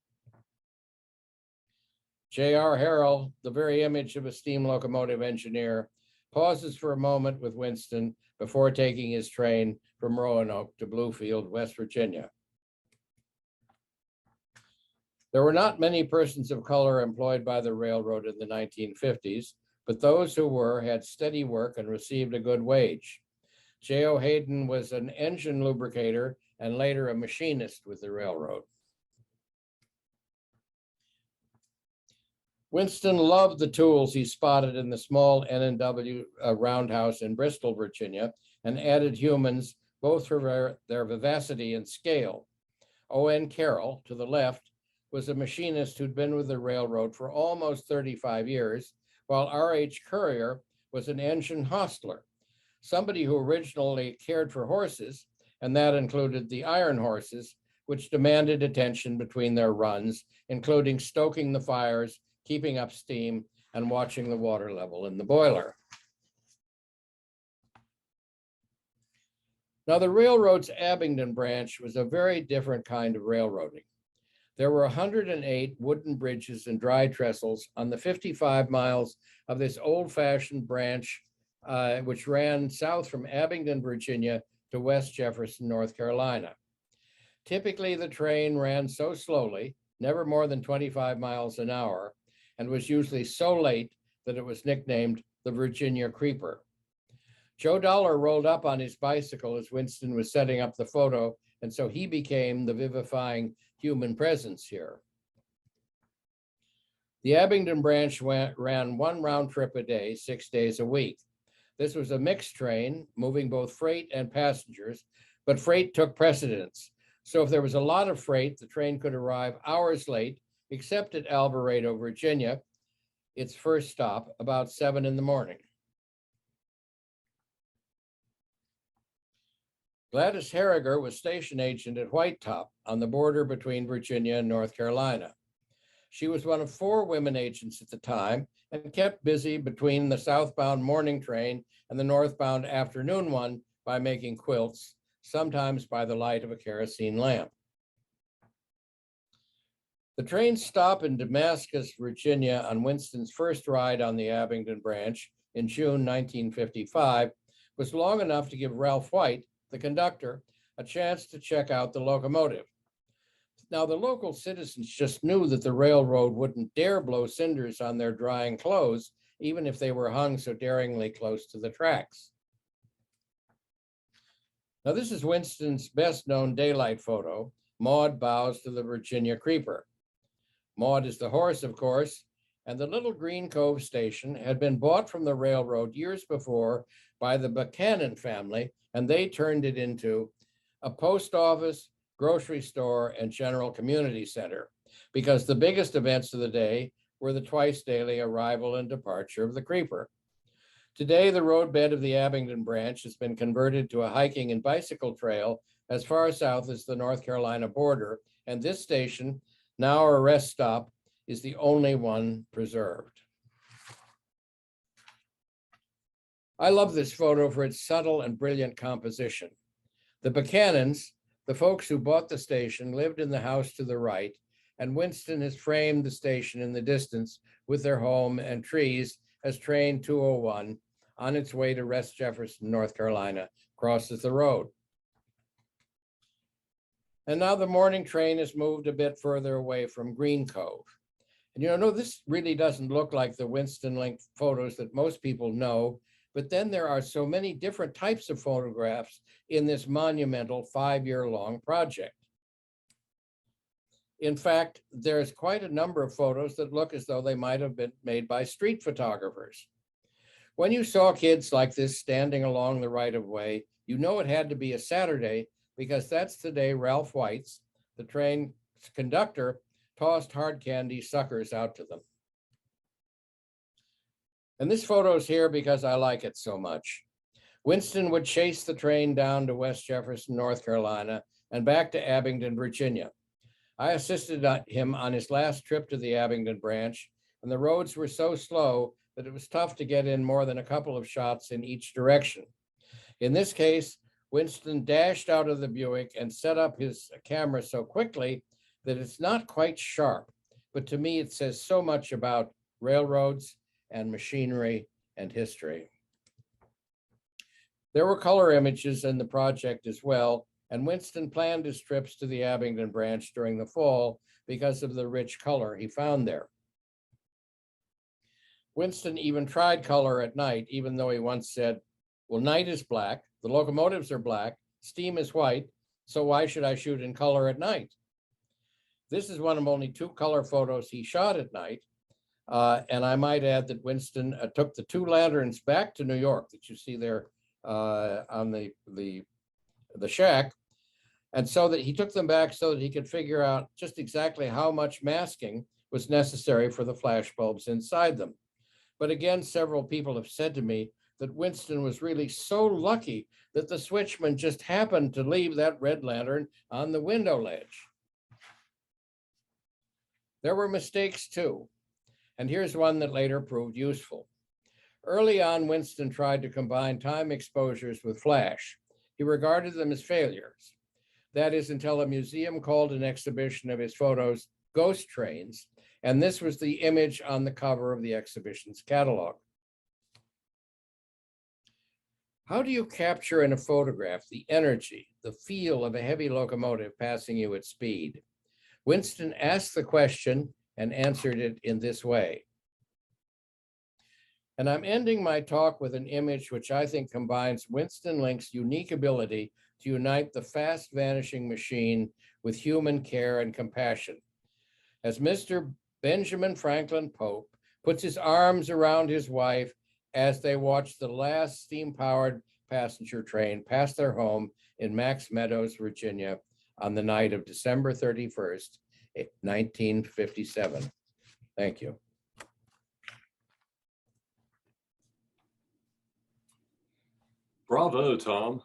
[SPEAKER 3] J.R. Harrell, the very image of a steam locomotive engineer, pauses for a moment with Winston before taking his train from Roanoke to Bluefield, West Virginia. There were not many persons of color employed by the railroad in the 1950s, but those who were had steady work and received a good wage. J.O. Hayden was an engine lubricator and later a machinist with the railroad. Winston loved the tools he spotted in the small N&W roundhouse in Bristol, Virginia, and added humans both for their vivacity and scale. O.N. Carroll, to the left, was a machinist who'd been with the railroad for almost 35 years, while R.H. Currier was an engine hostler, somebody who originally cared for horses, and that included the iron horses, which demanded attention between their runs, including stoking the fires, keeping up steam, and watching the water level in the boiler. Now, the railroad's Abingdon branch was a very different kind of railroading. There were 108 wooden bridges and dry trestles on the 55 miles of this old-fashioned branch, which ran south from Abingdon, Virginia, to West Jefferson, North Carolina. Typically, the train ran so slowly, never more than 25 miles an hour, and was usually so late that it was nicknamed the Virginia Creeper. Joe Dollar rolled up on his bicycle as Winston was setting up the photo, and so he became the vivifying human presence here. The Abingdon branch ran one round trip a day, 6 days a week. This was a mixed train, moving both freight and passengers, but freight took precedence. So if there was a lot of freight, the train could arrive hours late, except at Alvarado, Virginia, its first stop, about 7 in the morning. Gladys Harriger was station agent at White Top on the border between Virginia and North Carolina. She was one of 4 women agents at the time and kept busy between the southbound morning train and the northbound afternoon one by making quilts, sometimes by the light of a kerosene lamp. The train stop in Damascus, Virginia on Winston's first ride on the Abingdon branch in June 1955 was long enough to give Ralph White, the conductor, a chance to check out the locomotive. Now, the local citizens just knew that the railroad wouldn't dare blow cinders on their drying clothes, even if they were hung so daringly close to the tracks. Now, this is Winston's best-known daylight photo. Maud bows to the Virginia Creeper. Maud is the horse, of course, and the Little Green Cove station had been bought from the railroad years before by the Buchanan family, and they turned it into a post office, grocery store, and general community center, because the biggest events of the day were the twice daily arrival and departure of the Creeper. Today, the roadbed of the Abingdon branch has been converted to a hiking and bicycle trail as far south as the North Carolina border, and this station, now a rest stop, is the only one preserved. I love this photo for its subtle and brilliant composition. The Buchanans, the folks who bought the station, lived in the house to the right, and Winston has framed the station in the distance with their home and trees as train 201 on its way to West Jefferson, North Carolina, crosses the road. And now the morning train has moved a bit further away from Green Cove. And no, this really doesn't look like the Winston Link photos that most people know, but then there are so many different types of photographs in this monumental 5-year-long project. In fact, there's quite a number of photos that look as though they might have been made by street photographers. When you saw kids like this standing along the right-of-way, you know it had to be a Saturday because that's the day Ralph Weitz, the train conductor, tossed hard candy suckers out to them. And this photo is here because I like it so much. Winston would chase the train down to West Jefferson, North Carolina, and back to Abingdon, Virginia. I assisted him on his last trip to the Abingdon branch, and the roads were so slow that it was tough to get in more than a couple of shots in each direction. In this case, Winston dashed out of the Buick and set up his camera so quickly that it's not quite sharp, but to me it says so much about railroads and machinery and history. There were color images in the project as well, and Winston planned his trips to the Abingdon branch during the fall because of the rich color he found there. Winston even tried color at night, even though he once said, well, night is black, the locomotives are black, steam is white, so why should I shoot in color at night? This is one of only 2 color photos he shot at night. And I might add that Winston took the 2 lanterns back to New York that you see there on the shack. And so that he took them back so that he could figure out just exactly how much masking was necessary for the flash bulbs inside them. But again, several people have said to me that Winston was really so lucky that the switchman just happened to leave that red lantern on the window ledge. There were mistakes too, and here's one that later proved useful. Early on, Winston tried to combine time exposures with flash. He regarded them as failures. That is until a museum called an exhibition of his photos ghost trains, and this was the image on the cover of the exhibition's catalog. How do you capture in a photograph the energy, the feel of a heavy locomotive passing you at speed? Winston asked the question and answered it in this way. And I'm ending my talk with an image which I think combines Winston Link's unique ability to unite the fast vanishing machine with human care and compassion. As Mr. Benjamin Franklin Pope puts his arms around his wife as they watch the last steam-powered passenger train pass their home in Max Meadows, Virginia, on the night of December 31st, 1957. Thank you.
[SPEAKER 2] Bravo, Tom.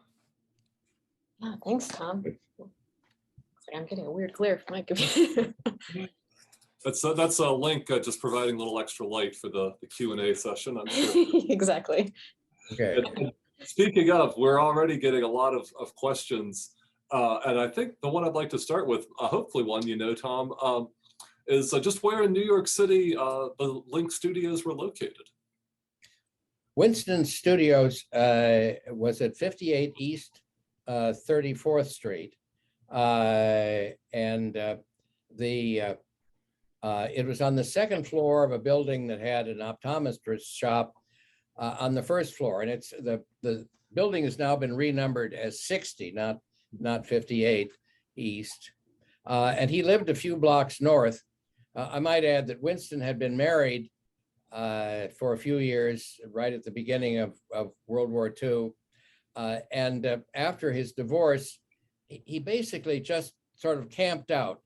[SPEAKER 1] Yeah, thanks, Tom. Looks like I'm getting a weird glare from my computer.
[SPEAKER 2] That's a link just providing a little extra light for the Q&A session, I'm sure.
[SPEAKER 1] Exactly.
[SPEAKER 3] Okay.
[SPEAKER 2] And speaking of, we're already getting a lot of questions. And I think the one I'd like to start with, hopefully one you know, Tom, is just where in New York City the Link Studios were located.
[SPEAKER 3] Winston's Studios was at 58 East 34th Street. It was on the second floor of a building that had an optometrist shop on the first floor. And it's the building has now been renumbered as 60, not 58 East. And he lived a few blocks north. I might add that Winston had been married for a few years, right at the beginning of World War II. And after his divorce, he basically just sort of camped out.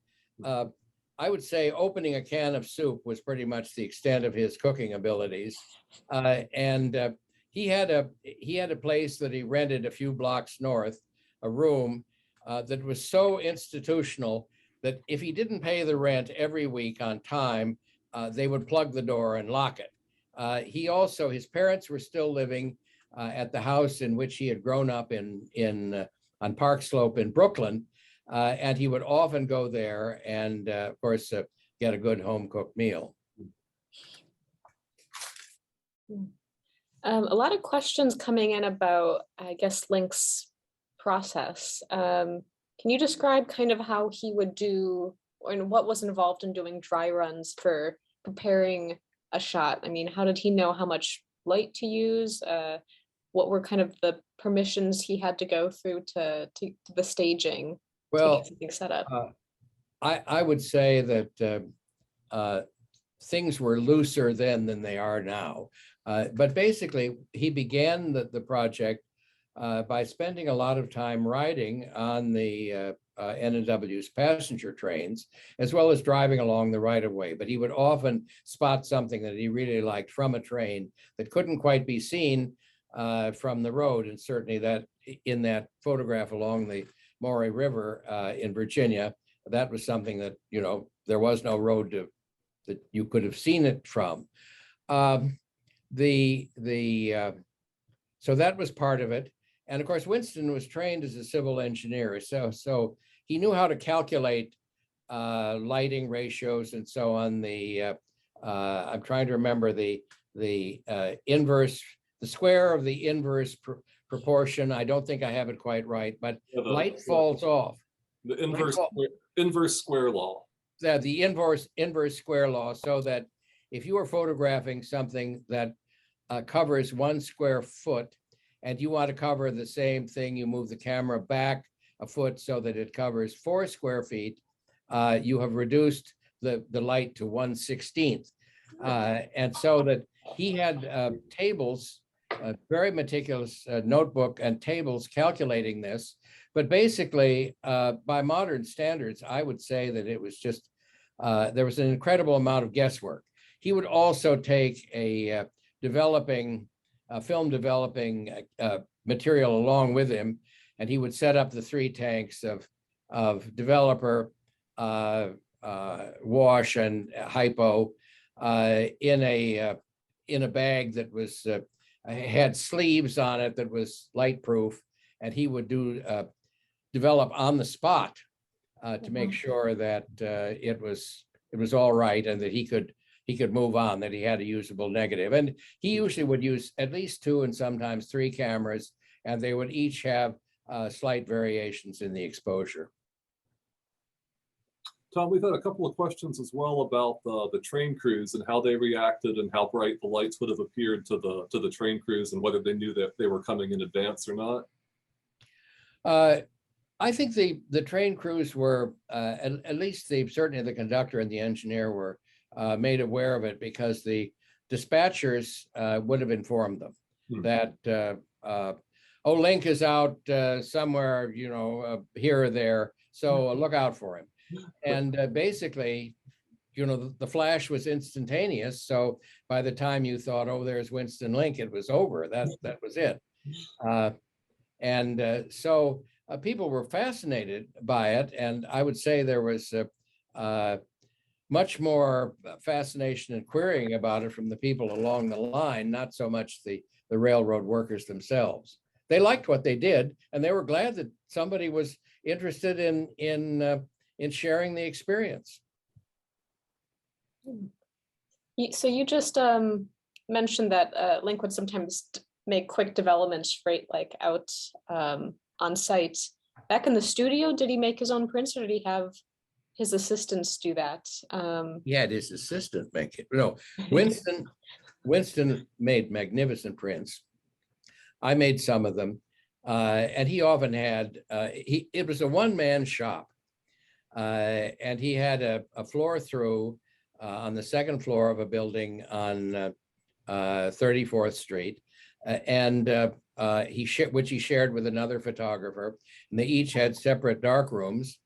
[SPEAKER 3] I would say opening a can of soup was pretty much the extent of his cooking abilities. He had a place that he rented a few blocks north, a room that was so institutional that if he didn't pay the rent every week on time, they would plug the door and lock it. His parents were still living at the house in which he had grown up on Park Slope in Brooklyn. And he would often go there and, of course, get a good home-cooked meal.
[SPEAKER 1] A lot of questions coming in about, I guess, Link's process. Can you describe kind of how he would do, and what was involved in doing dry runs for preparing a shot? I mean, how did he know how much light to use? What were kind of the permissions he had to go through to the staging?
[SPEAKER 3] Well,
[SPEAKER 1] set up?
[SPEAKER 3] I would say that things were looser then than they are now. But basically, he began the project by spending a lot of time riding on the N&W's passenger trains, as well as driving along the right of way. But he would often spot something that he really liked from a train that couldn't quite be seen from the road. And certainly that in that photograph along the Maury River in Virginia, that was something that, you know, there was no road that you could have seen it from. So that was part of it. And of course, Winston was trained as a civil engineer. So he knew how to calculate lighting ratios and so on. I'm trying to remember the inverse, the square of the inverse proportion. I don't think I have it quite right, but
[SPEAKER 2] Yeah,
[SPEAKER 3] light falls off.
[SPEAKER 2] The inverse square law.
[SPEAKER 3] Yeah, the inverse square law, so that if you are photographing something that covers 1 square foot, and you want to cover the same thing, you move the camera back a foot so that it covers 4 square feet, you have reduced the light to 1/16. And so that he had tables, a very meticulous notebook and tables calculating this. But basically, by modern standards, I would say that it was just, there was an incredible amount of guesswork. He would also take a film developing material along with him, and he would set up the 3 tanks of developer, wash, and hypo in a bag that was had sleeves on it that was light proof, and he would develop on the spot to make sure that it was all right and that he could move on, that he had a usable negative. And he usually would use at least 2 and sometimes 3 cameras, and they would each have slight variations in the exposure.
[SPEAKER 2] Tom, we've had a couple of questions as well about the train crews and how they reacted and how bright the lights would have appeared to the train crews and whether they knew that they were coming in advance or not.
[SPEAKER 3] I think the train crews were, at least certainly the conductor and the engineer were made aware of it, because the dispatchers would have informed them that, oh, Link is out somewhere, you know, here or there, so look out for him. And basically, you know, the flash was instantaneous. So by the time you thought, oh, there's Winston Link, it was over. That was it. So people were fascinated by it. And I would say there was much more fascination and querying about it from the people along the line, not so much the railroad workers themselves. They liked what they did, and they were glad that somebody was interested in sharing the experience.
[SPEAKER 1] So you just mentioned that Link would sometimes make quick developments right, like out on site. Back in the studio, did he make his own prints, or did he have his assistants do that?
[SPEAKER 3] He had his assistant make it. No, Winston made magnificent prints. I made some of them, and he often had. It was a one-man shop. And he had a floor through on the 2nd floor of a building on 34th Street, which he shared with another photographer, and they each had separate dark rooms.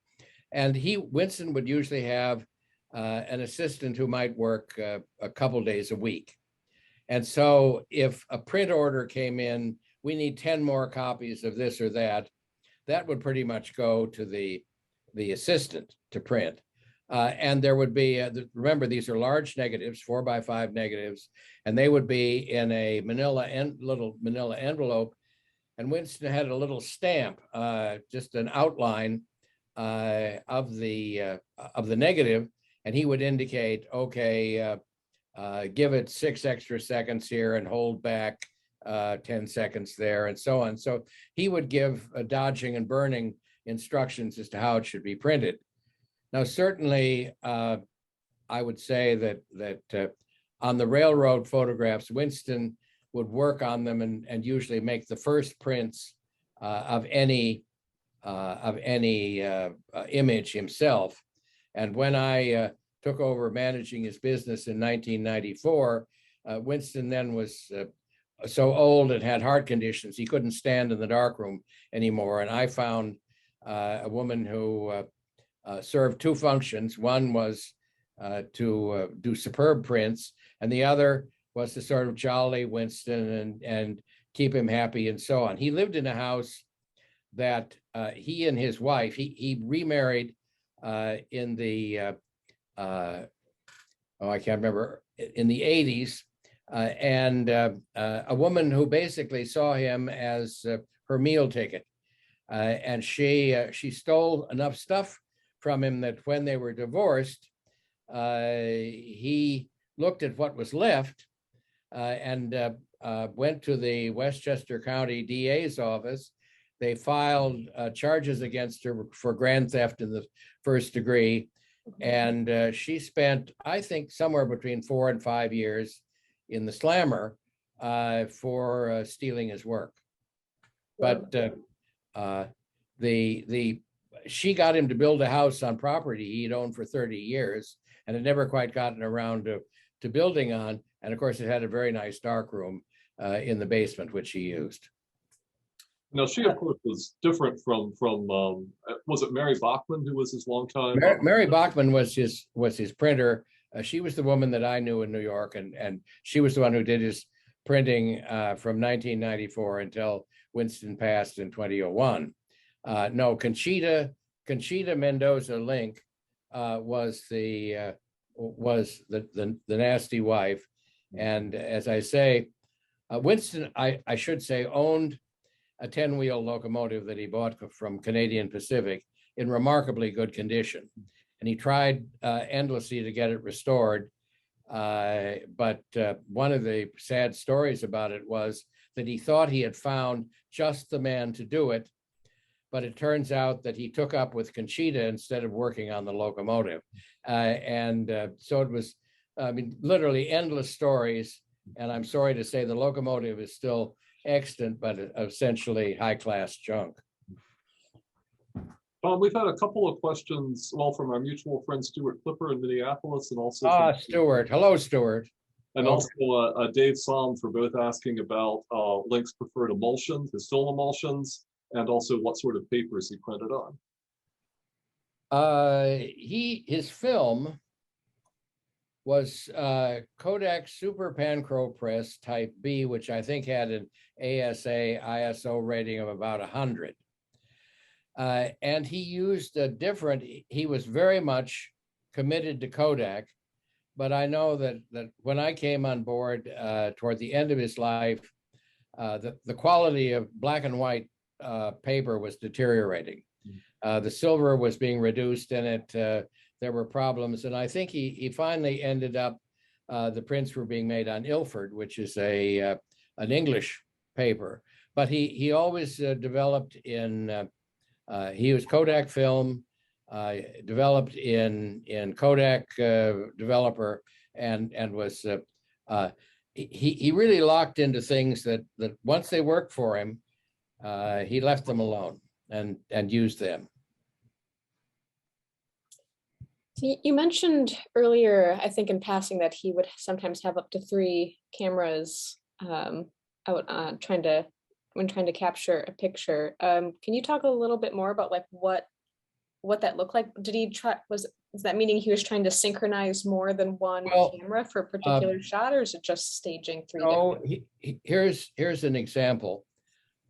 [SPEAKER 3] And Winston would usually have an assistant who might work a couple days a week. And so if a print order came in, we need 10 more copies of this or that, that would pretty much go to the assistant to print. And there would be, remember, these are large negatives, 4x5 negatives, and they would be in a little manila envelope. And Winston had a little stamp, just an outline of the negative, and he would indicate, okay, give it 6 extra seconds here and hold back 10 seconds there, and so on. So he would give dodging and burning instructions as to how it should be printed. Now, certainly, I would say that on the railroad photographs, Winston would work on them and usually make the first prints of any image himself. And when I took over managing his business in 1994, Winston then was so old and had heart conditions, he couldn't stand in the darkroom anymore. And I found a woman who served two functions. One was to do superb prints, and the other was to sort of jolly Winston and keep him happy and so on. He lived in a house that he and his wife, he remarried in the, I can't remember, in the 80s. And a woman who basically saw him as her meal ticket. And she stole enough stuff from him that when they were divorced, he looked at what was left and went to the Westchester County DA's office. They filed charges against her for grand theft in the first degree. And she spent, I think, somewhere between 4 and 5 years in the slammer for stealing his work. But she got him to build a house on property he'd owned for 30 years and had never quite gotten around to building on. And of course, it had a very nice dark room in the basement, which he used.
[SPEAKER 2] Now, she, of course, was different from was it Mary Bachman, who was his longtime?
[SPEAKER 3] Mary Bachman was his printer. She was the woman that I knew in New York, and she was the one who did his printing from 1994 until Winston passed in 2001. No, Conchita Mendoza Link was the nasty wife, and as I say, Winston, I should say, owned a 10-wheel locomotive that he bought from Canadian Pacific in remarkably good condition. And he tried endlessly to get it restored. But one of the sad stories about it was that he thought he had found just the man to do it. But it turns out that he took up with Conchita instead of working on the locomotive. So it was, I mean, literally endless stories. And I'm sorry to say the locomotive is still extant, but essentially high-class junk.
[SPEAKER 2] We've had a couple of questions, well, from our mutual friend Stuart Clipper in Minneapolis, and also
[SPEAKER 3] Stuart. Hello, Stuart.
[SPEAKER 2] And also Dave Somm, for both asking about Link's preferred emulsions, his film emulsions, and also what sort of papers he printed on.
[SPEAKER 3] His film was Kodak Super Panchro Press Type B, which I think had an ASA ISO rating of about 100. And he used a different, he was very much committed to Kodak, but I know that when I came on board toward the end of his life, the quality of black and white paper was deteriorating. The silver was being reduced in it. There were problems, and I think he finally ended up, the prints were being made on Ilford, which is an English paper, but he always developed in, he was Kodak film, developed in Kodak developer, and was, he really locked into things that once they worked for him, he left them alone and used them.
[SPEAKER 1] So you mentioned earlier, I think in passing, that he would sometimes have up to 3 cameras out trying to capture a picture. Can you talk a little bit more about like what that looked like? Did he try? Is that meaning he was trying to synchronize more than one camera for a particular shot, or is it just staging 3 different?
[SPEAKER 3] Here's an example.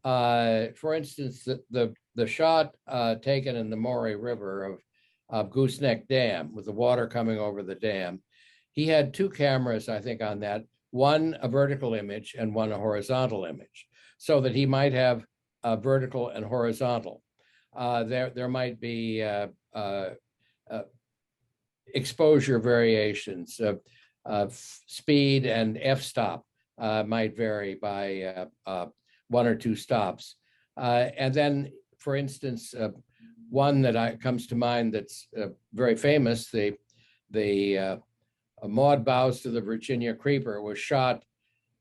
[SPEAKER 3] For instance, the shot taken in the Maury River of Gooseneck Dam, with the water coming over the dam. He had 2 cameras, I think, on that, one a vertical image and one a horizontal image, so that he might have a vertical and horizontal. There might be exposure variations, speed and f-stop might vary by 1 or 2 stops. And then, for instance, one that comes to mind that's very famous, the Maud Bows to the Virginia Creeper was shot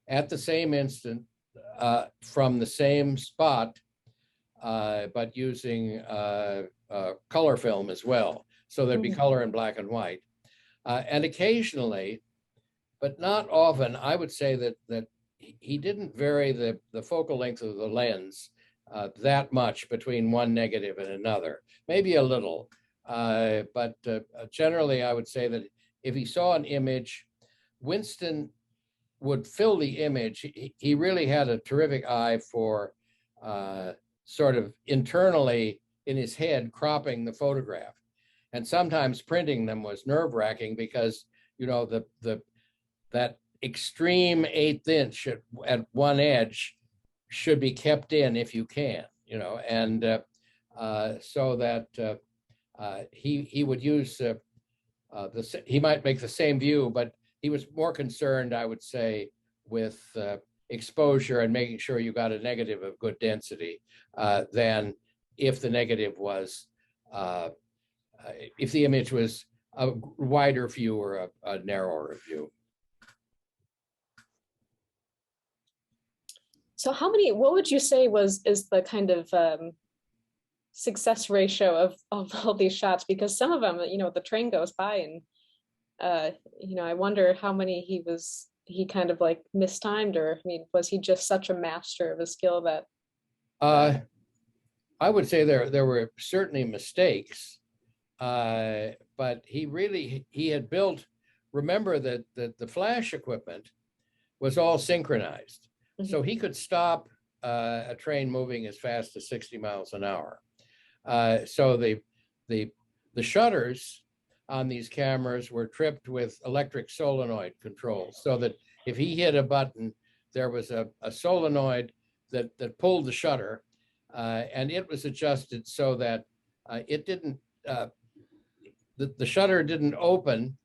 [SPEAKER 3] at the same instant from the same spot, but using color film as well. So there'd be color in black and white. And occasionally, but not often, I would say that he didn't vary the focal length of the lens that much between one negative and another, maybe a little. But generally, I would say that if he saw an image, Winston would fill the image. He really had a terrific eye for sort of internally in his head cropping the photograph. And sometimes printing them was nerve-wracking because, you know, that extreme 1/8 inch at one edge should be kept in if you can, you know, and so that he would use he might make the same view, but he was more concerned, I would say, with exposure and making sure you got a negative of good density than if the negative was if the image was a wider view or a narrower view.
[SPEAKER 1] So what would you say is the kind of success ratio of all these shots? Because some of them, you know, the train goes by and, you know, I wonder how many he kind of like mistimed, or, I mean, was he just such a master of a skill that?
[SPEAKER 3] I would say there were certainly mistakes, but he had built, remember that the flash equipment was all synchronized.
[SPEAKER 1] Mm-hmm.
[SPEAKER 3] So he could stop a train moving as fast as 60 miles an hour. So the shutters on these cameras were tripped with electric solenoid controls, so that if he hit a button, there was a solenoid that pulled the shutter, and it was adjusted so that it didn't the shutter didn't open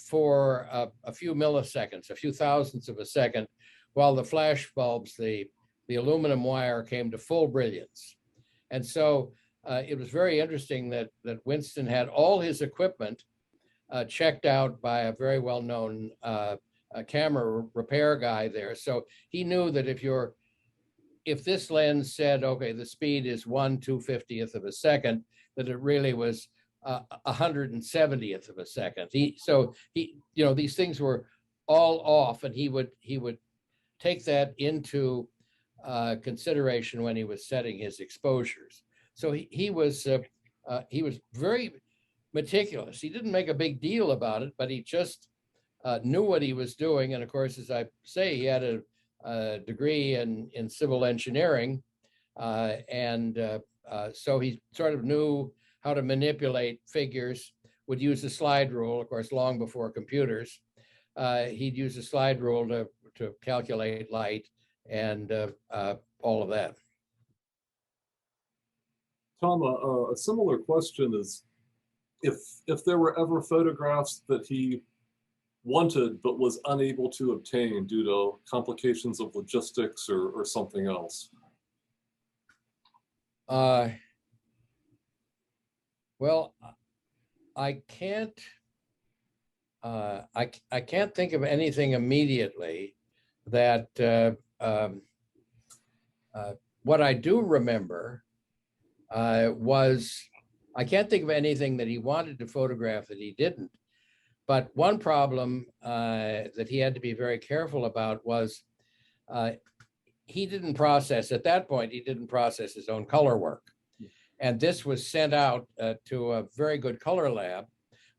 [SPEAKER 3] for a few milliseconds, a few thousandths of a second, while the flash bulbs, the aluminum wire, came to full brilliance. And so it was very interesting that Winston had all his equipment checked out by a very well-known camera repair guy there. So he knew that if this lens said, okay, the speed is 1/250th of a second, that it really was 170th of a second. So he, you know, these things were all off, and he would take that into consideration when he was setting his exposures. So he was very meticulous. He didn't make a big deal about it, but he just knew what he was doing. And of course, as I say, he had a degree in civil engineering, and so he sort of knew how to manipulate figures. Would use a slide rule, of course, long before computers. He'd use a slide rule to calculate light and all of that.
[SPEAKER 2] Tom, a similar question is, if there were ever photographs that he wanted but was unable to obtain due to complications of logistics or something else?
[SPEAKER 3] Well, I can't think of anything immediately that what I do remember was, I can't think of anything that he wanted to photograph that he didn't. But one problem that he had to be very careful about was he didn't process, at that point, he didn't process his own color work. And this was sent out to a very good color lab.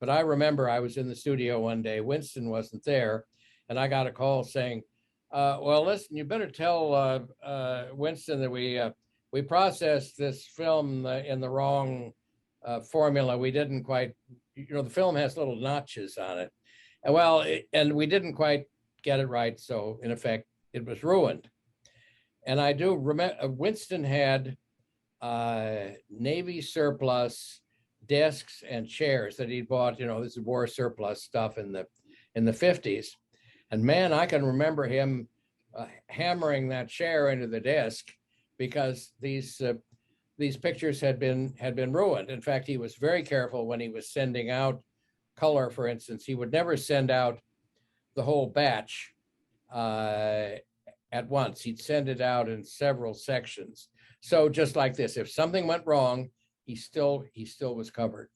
[SPEAKER 3] But I remember I was in the studio one day, Winston wasn't there, and I got a call saying, well, listen, you better tell Winston that we processed this film in the wrong formula. We didn't quite, you know, the film has little notches on it. And well, and we didn't quite get it right. So in effect, it was ruined. And I do remember Winston had Navy surplus desks and chairs that he bought, you know, this is war surplus stuff in the 50s. And man, I can remember him hammering that chair into the desk because these pictures had been ruined. In fact, he was very careful when he was sending out color, for instance. He would never send out the whole batch at once. He'd send it out in several sections. So just like this, if something went wrong, he still was covered.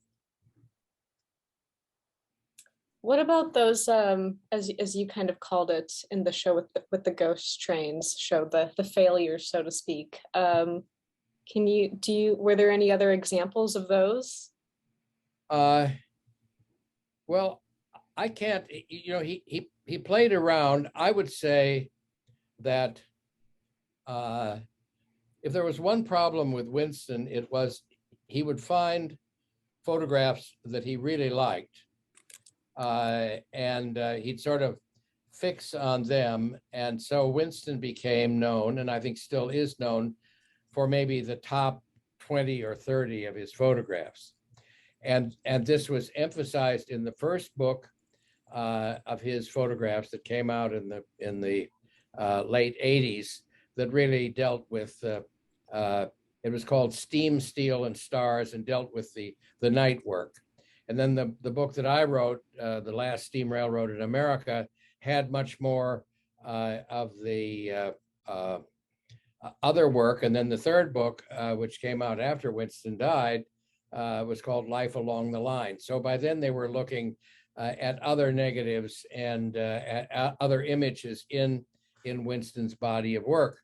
[SPEAKER 1] What about those, as you kind of called it in the show with the ghost trains show, the failures, so to speak? Were there any other examples of those?
[SPEAKER 3] Uh, well, I can't, he played around. I would say that if there was one problem with Winston, it was he would find photographs that he really liked, and he'd sort of fix on them. And so Winston became known, and I think still is known, for maybe the top 20 or 30 of his photographs. And this was emphasized in the first book of his photographs that came out in the late 80s, that really dealt with, it was called Steam, Steel, and Stars, and dealt with the night work. And then the book that I wrote, The Last Steam Railroad in America, had much more of the other work. And then the third book, which came out after Winston died, was called Life Along the Line. So by then they were looking at other negatives and at other images in Winston's body of work.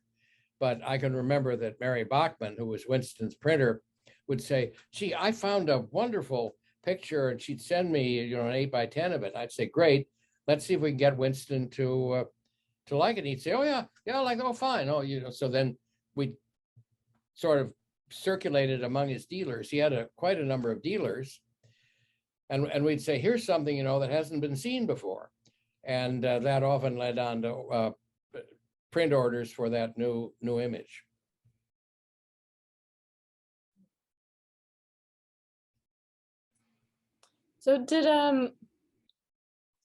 [SPEAKER 3] But I can remember that Mary Bachman, who was Winston's printer, would say, gee, I found a wonderful picture, and she'd send me, an 8x10 of it. I'd say, great, let's see if we can get Winston to like it. And he'd say, oh yeah, like, oh fine, so then we sort of circulated among his dealers. He had quite a number of dealers, and we'd say, here's something that hasn't been seen before, and that often led on to print orders for that new image.
[SPEAKER 1] So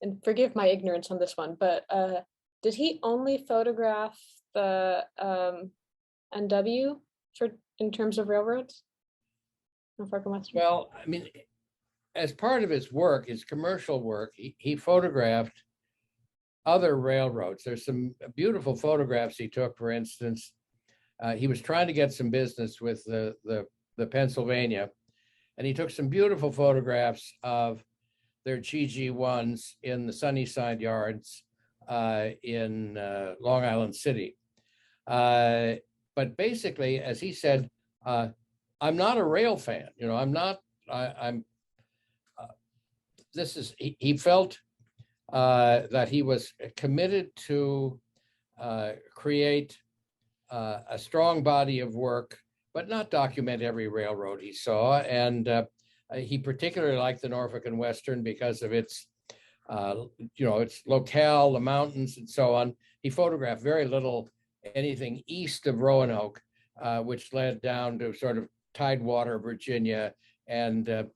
[SPEAKER 1] and forgive my ignorance on this one, but did he only photograph the NW in terms of railroads? Norfolk Western?
[SPEAKER 3] Well, I mean, as part of his work, his commercial work, he photographed other railroads. There's some beautiful photographs he took. For instance, he was trying to get some business with the Pennsylvania, and he took some beautiful photographs of their GG1s in the Sunnyside yards in Long Island City. But basically, as he said, I'm not a rail fan. He felt that he was committed to create a strong body of work, but not document every railroad he saw. And he particularly liked the Norfolk and Western because of its, its locale, the mountains, and so on. He photographed very little anything east of Roanoke, which led down to sort of Tidewater, Virginia, and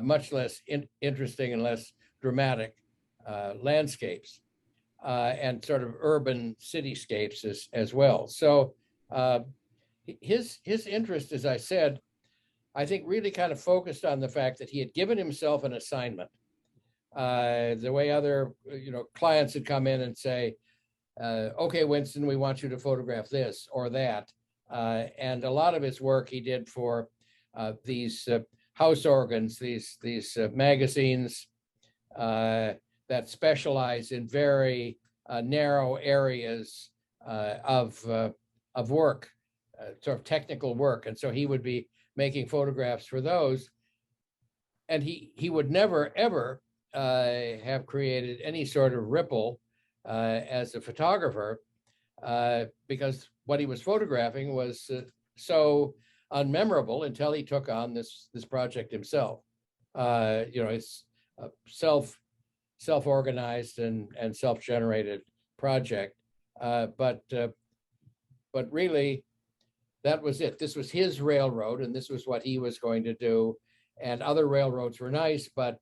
[SPEAKER 3] much less interesting and less dramatic landscapes and sort of urban cityscapes as well. So his interest, as I said, I think really kind of focused on the fact that he had given himself an assignment. The way other clients would come in and say, okay, Winston, we want you to photograph this or that. And a lot of his work he did for these house organs, these magazines that specialize in very narrow areas of work, sort of technical work. And so he would be making photographs for those. And he would never, ever have created any sort of ripple as a photographer because what he was photographing was so unmemorable until he took on this project himself. It's self-organized and self-generated project, but really that was it. This was his railroad, and this was what he was going to do. And other railroads were nice, but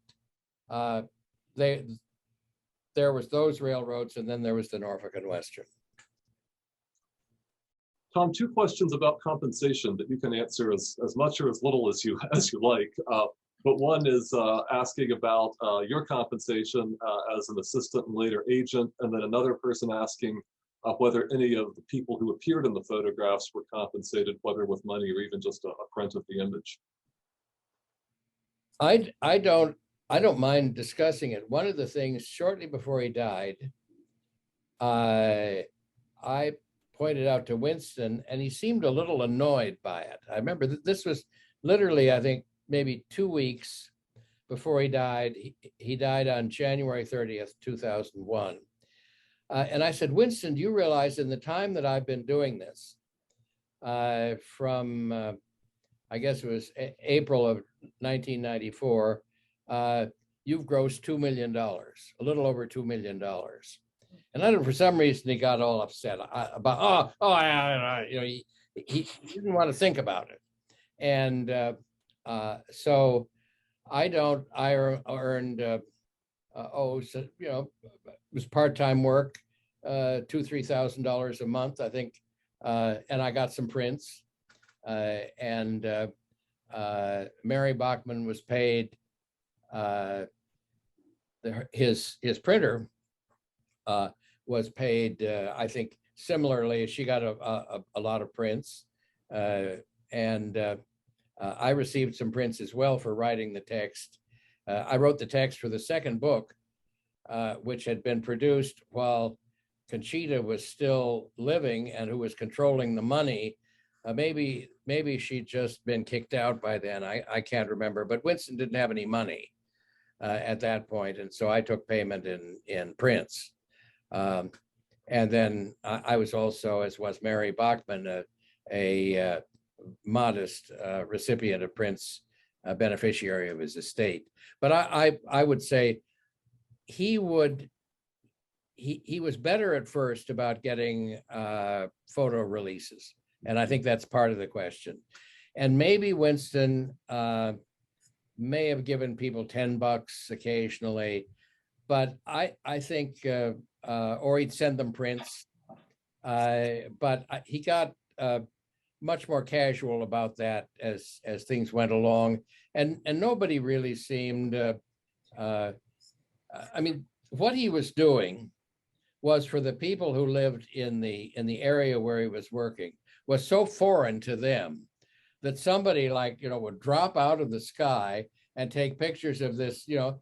[SPEAKER 3] there was those railroads, and then there was the Norfolk and Western.
[SPEAKER 2] Tom, two questions about compensation that you can answer as much or as little as you like. But one is asking about your compensation as an assistant and later agent, and then another person asking whether any of the people who appeared in the photographs were compensated, whether with money or even just a print of the image.
[SPEAKER 3] I don't I don't mind discussing it. One of the things shortly before he died, I pointed out to Winston, and he seemed a little annoyed by it. I remember that this was literally, I think, maybe 2 weeks before he died. He died on January 30th, 2001. And I said, Winston, do you realize in the time that I've been doing this, from I guess it was April of 1994, you've grossed $2 million, a little over $2 million. And then for some reason, he got all upset about, he didn't want to think about it. And so I earned, it was part-time work, $2,000-3,000 a month, I think. And I got some prints. And Mary Bachman was paid, his printer was paid, I think, similarly. She got a lot of prints. And I received some prints as well for writing the text. I wrote the text for the second book, which had been produced while Conchita was still living and who was controlling the money. Maybe she'd just been kicked out by then. I can't remember, but Winston didn't have any money at that point. And so I took payment in prints. And then I was also, as was Mary Bachman, a modest recipient of prints, beneficiary of his estate. But I would say he was better at first about getting photo releases. And I think that's part of the question. And maybe Winston may have given people $10 occasionally, but I think, or he'd send them prints. But he got much more casual about that as things went along, and nobody really seemed. I mean, what he was doing was, for the people who lived in the area where he was working, was so foreign to them that somebody would drop out of the sky and take pictures of this. The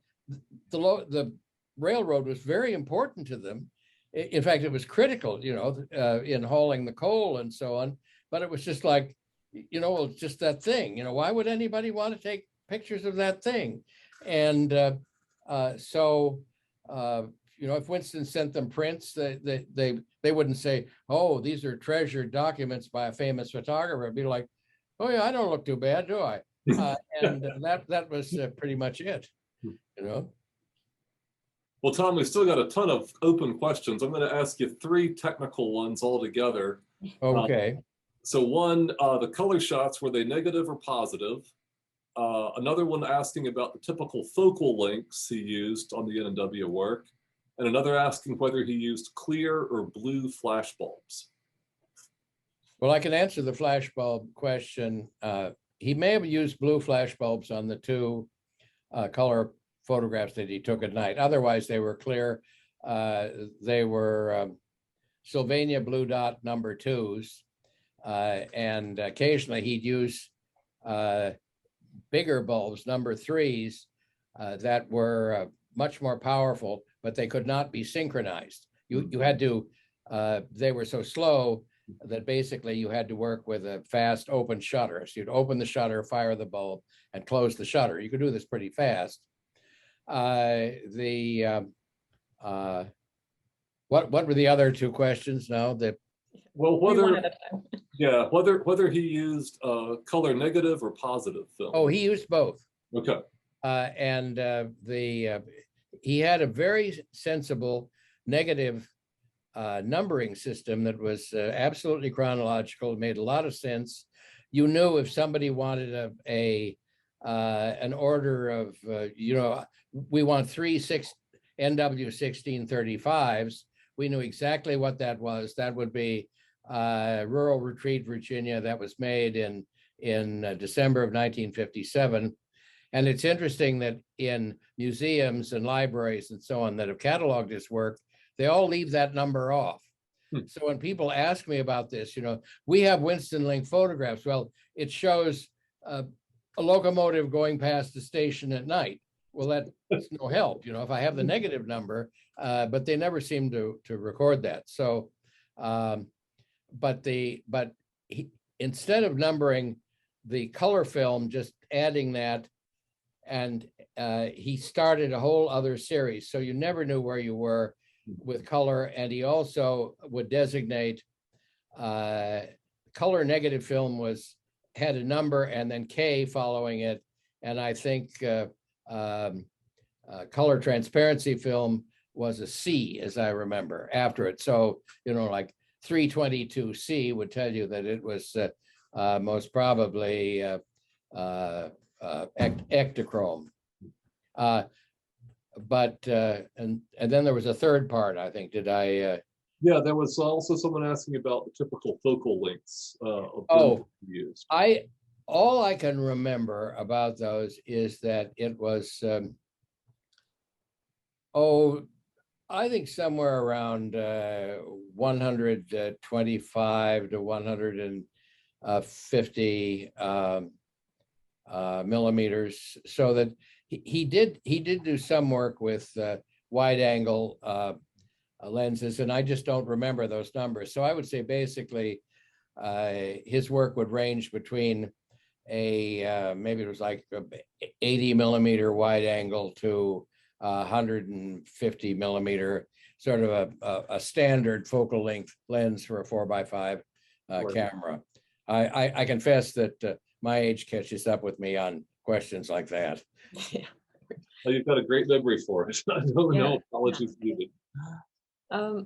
[SPEAKER 3] railroad was very important to them. In fact, it was critical, in hauling the coal and so on. But it was just like, just that thing. Why would anybody want to take pictures of that thing? And so if Winston sent them prints, they wouldn't say, "Oh, these are treasured documents by a famous photographer." It'd be like, "Oh yeah, I don't look too bad, do I?" And that was pretty much it.
[SPEAKER 2] Well, Tom, we've still got a ton of open questions. I'm going to ask you 3 technical ones all together.
[SPEAKER 3] Okay.
[SPEAKER 2] So one, the color shots, were they negative or positive? Another one asking about the typical focal lengths he used on the N&W work. And another asking whether he used clear or blue flash bulbs.
[SPEAKER 3] Well, I can answer the flash bulb question. He may have used blue flash bulbs on the 2 color photographs that he took at night. Otherwise, they were clear. They were Sylvania blue dot number 2s. And occasionally he'd use bigger bulbs, number 3s, that were much more powerful, but they could not be synchronized. You had to, they were so slow that basically you had to work with a fast open shutter. So you'd open the shutter, fire the bulb, and close the shutter. You could do this pretty fast. What were the other 2 questions now?
[SPEAKER 2] Well, whether he used color negative or positive film.
[SPEAKER 3] Oh, he used both.
[SPEAKER 2] Okay.
[SPEAKER 3] And he had a very sensible negative numbering system that was absolutely chronological. It made a lot of sense. You knew if somebody wanted an order of, we want 3 NW 1635s. We knew exactly what that was. That would be Rural Retreat, Virginia. That was made in December of 1957. And it's interesting that in museums and libraries and so on that have cataloged his work, they all leave that number off. So when people ask me about this, we have Winston Link photographs. Well, it shows a locomotive going past the station at night. well, that's no help, if I have the negative number, but they never seem to record that. So, but instead of numbering the color film, just adding that, and he started a whole other series. So you never knew where you were with color. And he also would designate color negative film had a number and then K following it. And I think color transparency film was a C, as I remember, after it. So, like 322C would tell you that it was most probably ectochrome. But and then there was a third part, I think. Did I?
[SPEAKER 2] Yeah, there was also someone asking about the typical focal lengths of used.
[SPEAKER 3] All I can remember about those is that it was I think somewhere around 125 to 150 millimeters, so that he did do some work with wide angle lenses, and I just don't remember those numbers. So I would say basically his work would range between maybe it was like 80 millimeter wide angle to 150 millimeter, sort of a standard focal length lens for a 4x5 camera. I confess that my age catches up with me on questions like that.
[SPEAKER 1] Yeah.
[SPEAKER 2] Well, you've got a great memory for it. I don't know. Apologies needed.
[SPEAKER 1] A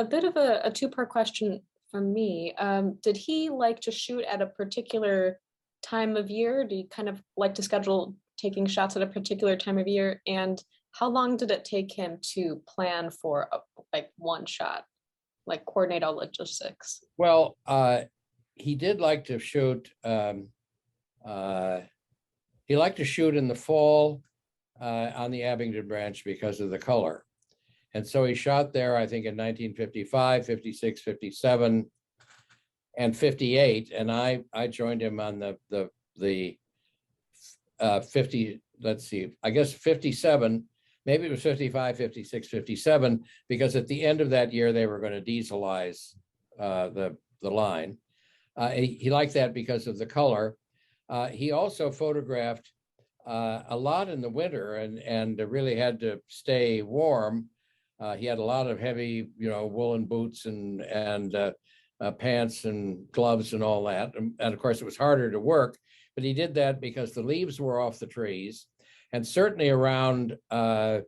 [SPEAKER 1] bit of a two-part question from me. Did he like to shoot at a particular time of year? Do you kind of like to schedule taking shots at a particular time of year? And how long did it take him to plan for one shot, like coordinate all logistics?
[SPEAKER 3] Well, he did like to shoot. He liked to shoot in the fall on the Abingdon branch because of the color. And so he shot there, I think, in 1955, 56, 57, and 58. And I joined him on the 50, let's see, I guess 57, maybe it was 55, 56, 57, because at the end of that year, they were going to dieselize the line. He liked that because of the color. He also photographed a lot in the winter and really had to stay warm. He had a lot of heavy, woolen boots and pants and gloves and all that. And of course, it was harder to work, but he did that because the leaves were off the trees. And certainly around the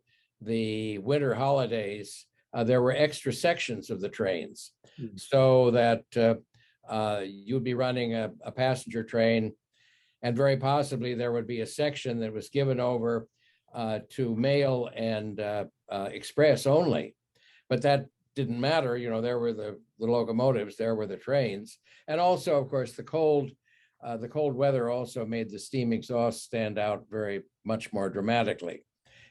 [SPEAKER 3] winter holidays, there were extra sections of the trains, so that you'd be running a passenger train, and very possibly there would be a section that was given over to mail and express only. But that didn't matter. There were the locomotives, there were the trains. And also, of course, the cold weather also made the steam exhaust stand out very much more dramatically.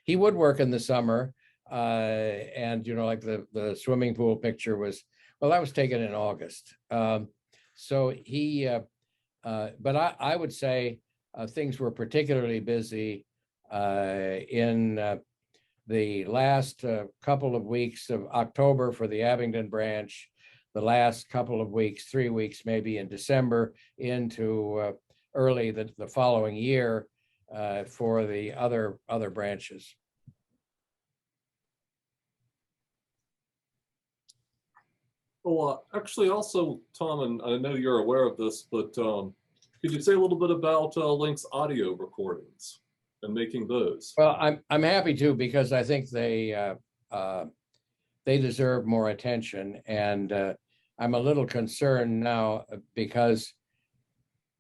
[SPEAKER 3] He would work in the summer, and like the swimming pool picture was, well, that was taken in August. So he, but I would say things were particularly busy in the last couple of weeks of October for the Abingdon branch, the last couple of weeks, 3 weeks maybe in December, into early the following year for the other branches.
[SPEAKER 2] Well, actually, also, Tom, and I know you're aware of this, but could you say a little bit about Link's audio recordings and making those?
[SPEAKER 3] Well, I'm happy to, because I think they deserve more attention, and I'm a little concerned now because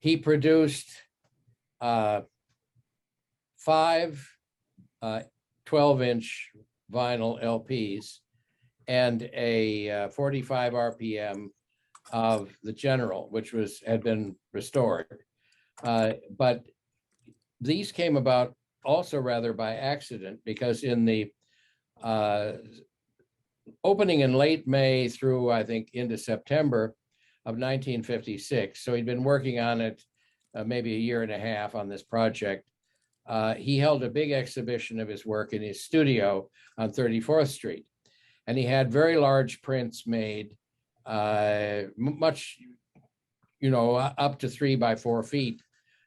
[SPEAKER 3] he produced 5 12-inch vinyl LPs and a 45 RPM of the General, which had been restored. But these came about also rather by accident, because in the opening in late May through, I think, into September of 1956, so he'd been working on it maybe a year and a half on this project. he held a big exhibition of his work in his studio on 34th Street. And he had very large prints made, much, up to 3 by 4 feet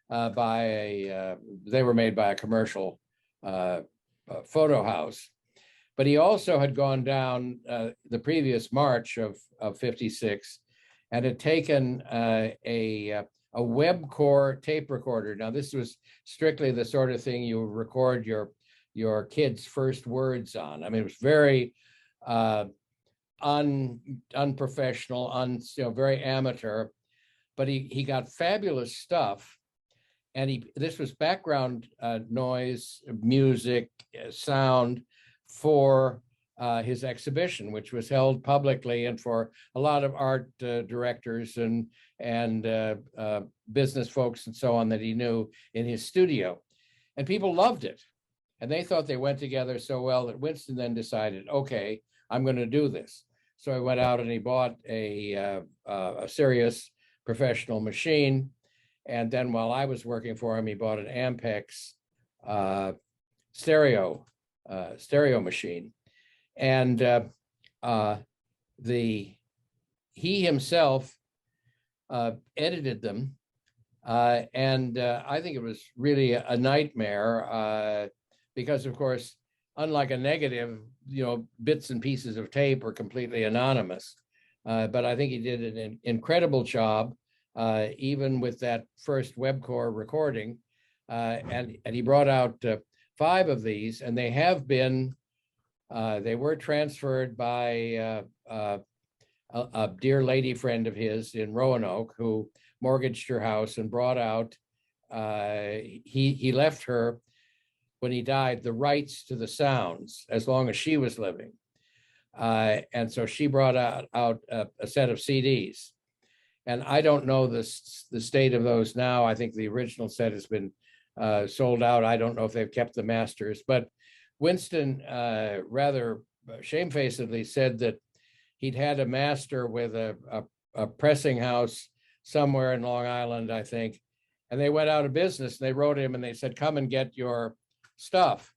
[SPEAKER 3] they were made by a commercial photo house. But he also had gone down the previous March of 56 and had taken a Webcore tape recorder. Now, this was strictly the sort of thing you record your kids' first words on. I mean, it was very unprofessional, very amateur, but he got fabulous stuff. And this was background noise, music, sound for his exhibition, which was held publicly and for a lot of art directors and business folks and so on that he knew in his studio. And people loved it. And they thought they went together so well that Winston then decided, okay, I'm going to do this. So he went out and he bought a serious professional machine. And then while I was working for him, he bought an Ampex stereo machine. And he himself edited them. And I think it was really a nightmare because, of course, unlike a negative, bits and pieces of tape are completely anonymous. But I think he did an incredible job, even with that first Webcore recording. And he brought out 5 of these, and they have been, they were transferred by a dear lady friend of his in Roanoke who mortgaged her house and brought out, he left her when he died the rights to the sounds as long as she was living. And so she brought out a set of CDs. And I don't know the state of those now. I think the original set has been sold out. I don't know if they've kept the masters, but Winston rather shamefacedly said that he'd had a master with a pressing house somewhere in Long Island, I think, and they went out of business. And they wrote him and they said, come and get your stuff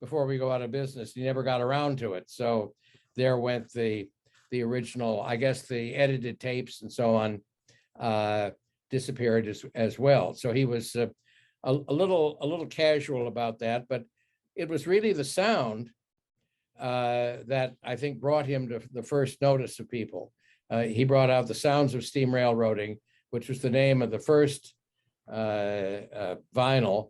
[SPEAKER 3] before we go out of business. He never got around to it. So there went the original, I guess the edited tapes and so on disappeared as well. So he was a little casual about that, but it was really the sound that I think brought him to the first notice of people. He brought out The Sounds of Steam Railroading, which was the name of the first vinyl.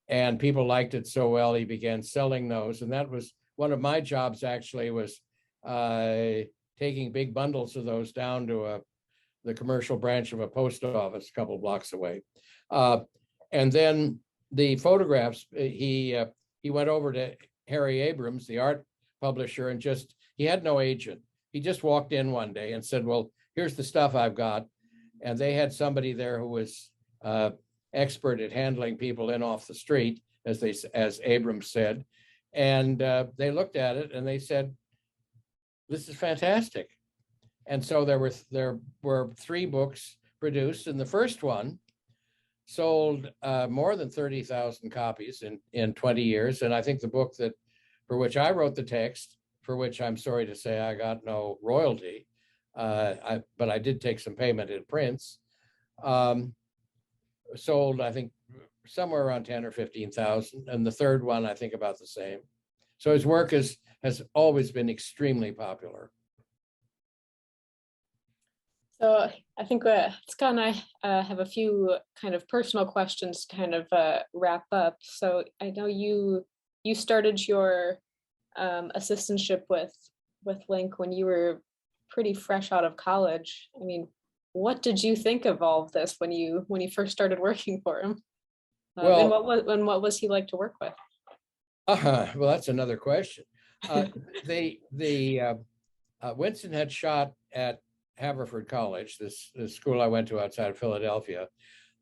[SPEAKER 3] And people liked it so well, he began selling those. And that was one of my jobs, actually, was taking big bundles of those down to the commercial branch of a post office a couple of blocks away. And then the photographs, he went over to Harry Abrams, the art publisher, and he had no agent. He just walked in one day and said, well, here's the stuff I've got. And they had somebody there who was expert at handling people in off the street, as Abrams said. And they looked at it and they said, this is fantastic. And so there were 3 books produced, and the first one sold more than 30,000 copies in 20 years. And I think the book for which I wrote the text, for which I'm sorry to say I got no royalty, but I did take some payment in prints, sold, I think, somewhere around 10 or 15,000. And the third one, I think, about the same. So his work has always been extremely popular.
[SPEAKER 1] So I think Scott and I have a few kind of personal questions to kind of wrap up. So I know you started your assistantship with Link when you were pretty fresh out of college. I mean, what did you think of all of this when you first started working for him? And what was he like to work with?
[SPEAKER 3] Well, that's another question. Winston had shot at Haverford College, this school I went to outside of Philadelphia,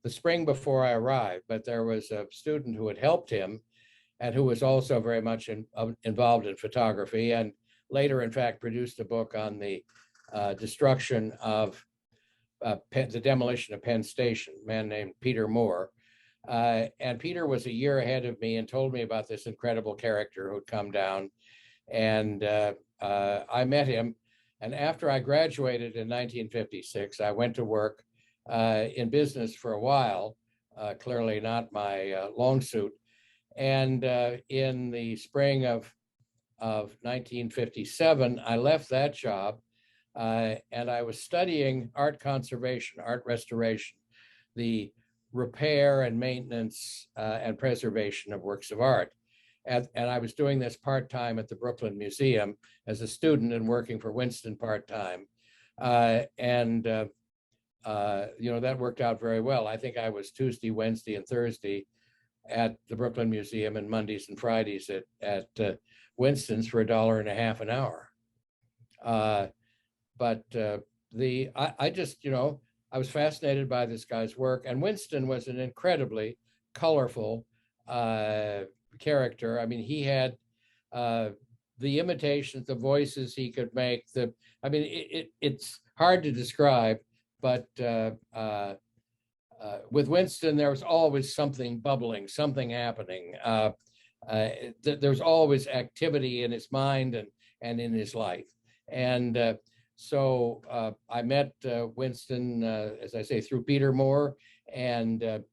[SPEAKER 3] the spring before I arrived. But there was a student who had helped him and who was also very much involved in photography, and later, in fact, produced a book on the destruction of the demolition of Penn Station, a man named Peter Moore. And Peter was a year ahead of me and told me about this incredible character who'd come down. And I met him. And after I graduated in 1956, I went to work in business for a while, clearly not my long suit. And in the spring of 1957, I left that job and I was studying art conservation, art restoration, the repair and maintenance and preservation of works of art. And I was doing this part-time at the Brooklyn Museum as a student and working for Winston part-time. That worked out very well. I think I was Tuesday, Wednesday, and Thursday at the Brooklyn Museum and Mondays and Fridays at Winston's for $1.50 an hour. I was fascinated by this guy's work, and Winston was an incredibly colorful character. I mean, he had the imitations, the voices he could make. It's hard to describe, but with Winston, there was always something bubbling, something happening. There was always activity in his mind and in his life. And so I met Winston, as I say, through Peter Moore, and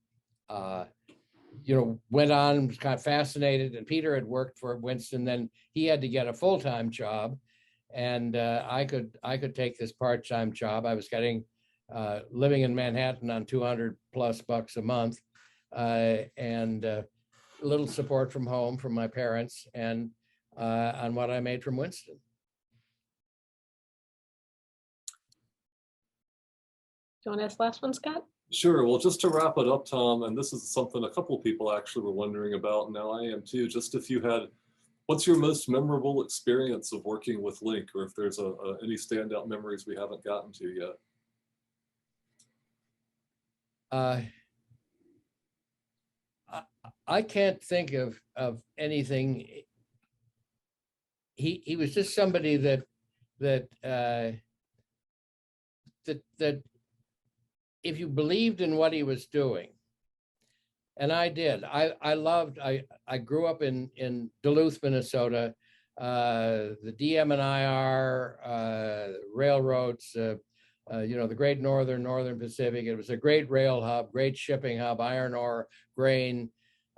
[SPEAKER 3] went on, was kind of fascinated. And Peter had worked for Winston, then he had to get a full-time job, and I could take this part-time job. I was getting living in Manhattan on $200+ a month, and a little support from home from my parents, and on what I made from Winston.
[SPEAKER 1] Do you want to ask the last one, Scott?
[SPEAKER 2] Sure. Well, just to wrap it up, Tom, and this is something a couple of people actually were wondering about, and now I am too, just if you had, what's your most memorable experience of working with Link, or if there's any standout memories we haven't gotten to yet?
[SPEAKER 3] I can't think of anything. He was just somebody that if you believed in what he was doing, and I did. I grew up in Duluth, Minnesota. The DM and IR railroads, the Great Northern Pacific. It was a great rail hub, great shipping hub, iron ore, grain.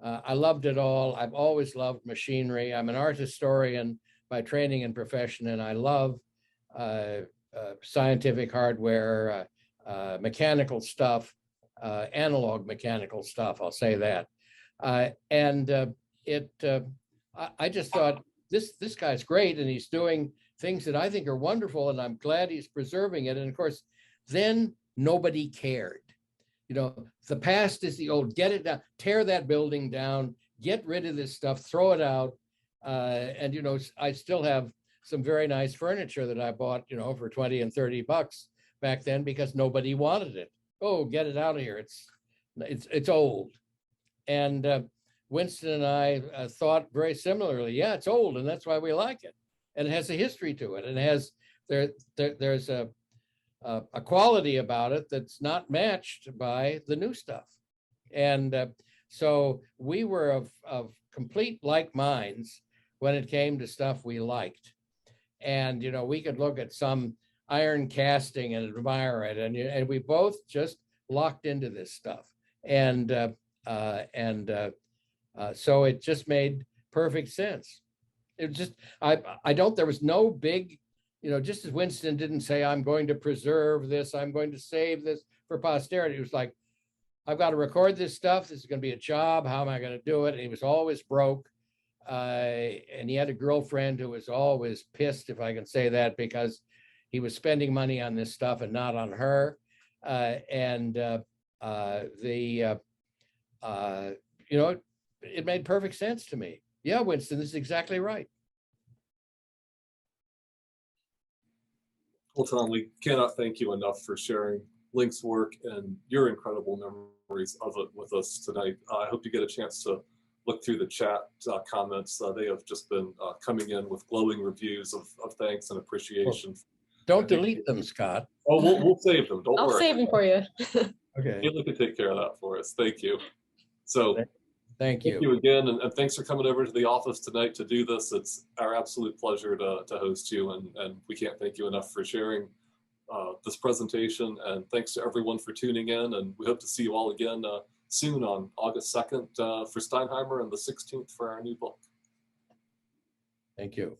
[SPEAKER 3] I loved it all. I've always loved machinery. I'm an art historian by training and profession, and I love scientific hardware, mechanical stuff, analog mechanical stuff, I'll say that. I just thought, this guy's great, and he's doing things that I think are wonderful, and I'm glad he's preserving it. And of course, then nobody cared. The past is the old, get it down, tear that building down, get rid of this stuff, throw it out. I still have some very nice furniture that I bought, for 20 and 30 bucks back then because nobody wanted it. Oh, get it out of here. It's old. And Winston and I thought very similarly. Yeah, it's old, and that's why we like it. And it has a history to it. And it has there's a quality about it that's not matched by the new stuff. And so we were of complete like minds when it came to stuff we liked. And we could look at some iron casting and admire it, and we both just locked into this stuff. And so it just made perfect sense. It just, there was no big, just as Winston didn't say, I'm going to preserve this, I'm going to save this for posterity. It was like, I've got to record this stuff. This is going to be a job. How am I going to do it? And he was always broke. And he had a girlfriend who was always pissed, if I can say that, because he was spending money on this stuff and not on her. It made perfect sense to me. Yeah, Winston, this is exactly right.
[SPEAKER 2] Well, Tom, we cannot thank you enough for sharing Link's work and your incredible memories of it with us tonight. I hope you get a chance to look through the chat comments. They have just been coming in with glowing reviews of thanks and appreciation.
[SPEAKER 3] Don't delete them, Scott.
[SPEAKER 2] Oh, we'll save them. Don't worry.
[SPEAKER 1] I'll save them for you.
[SPEAKER 3] Okay.
[SPEAKER 2] Haley can take care of that for us. Thank you. So
[SPEAKER 3] Thank
[SPEAKER 2] thank
[SPEAKER 3] you.
[SPEAKER 2] you again, and thanks for coming over to the office tonight to do this. It's our absolute pleasure to host you, and we can't thank you enough for sharing this presentation. And thanks to everyone for tuning in, and we hope to see you all again soon on August 2nd for Steinheimer and the 16th for our new book.
[SPEAKER 3] Thank you.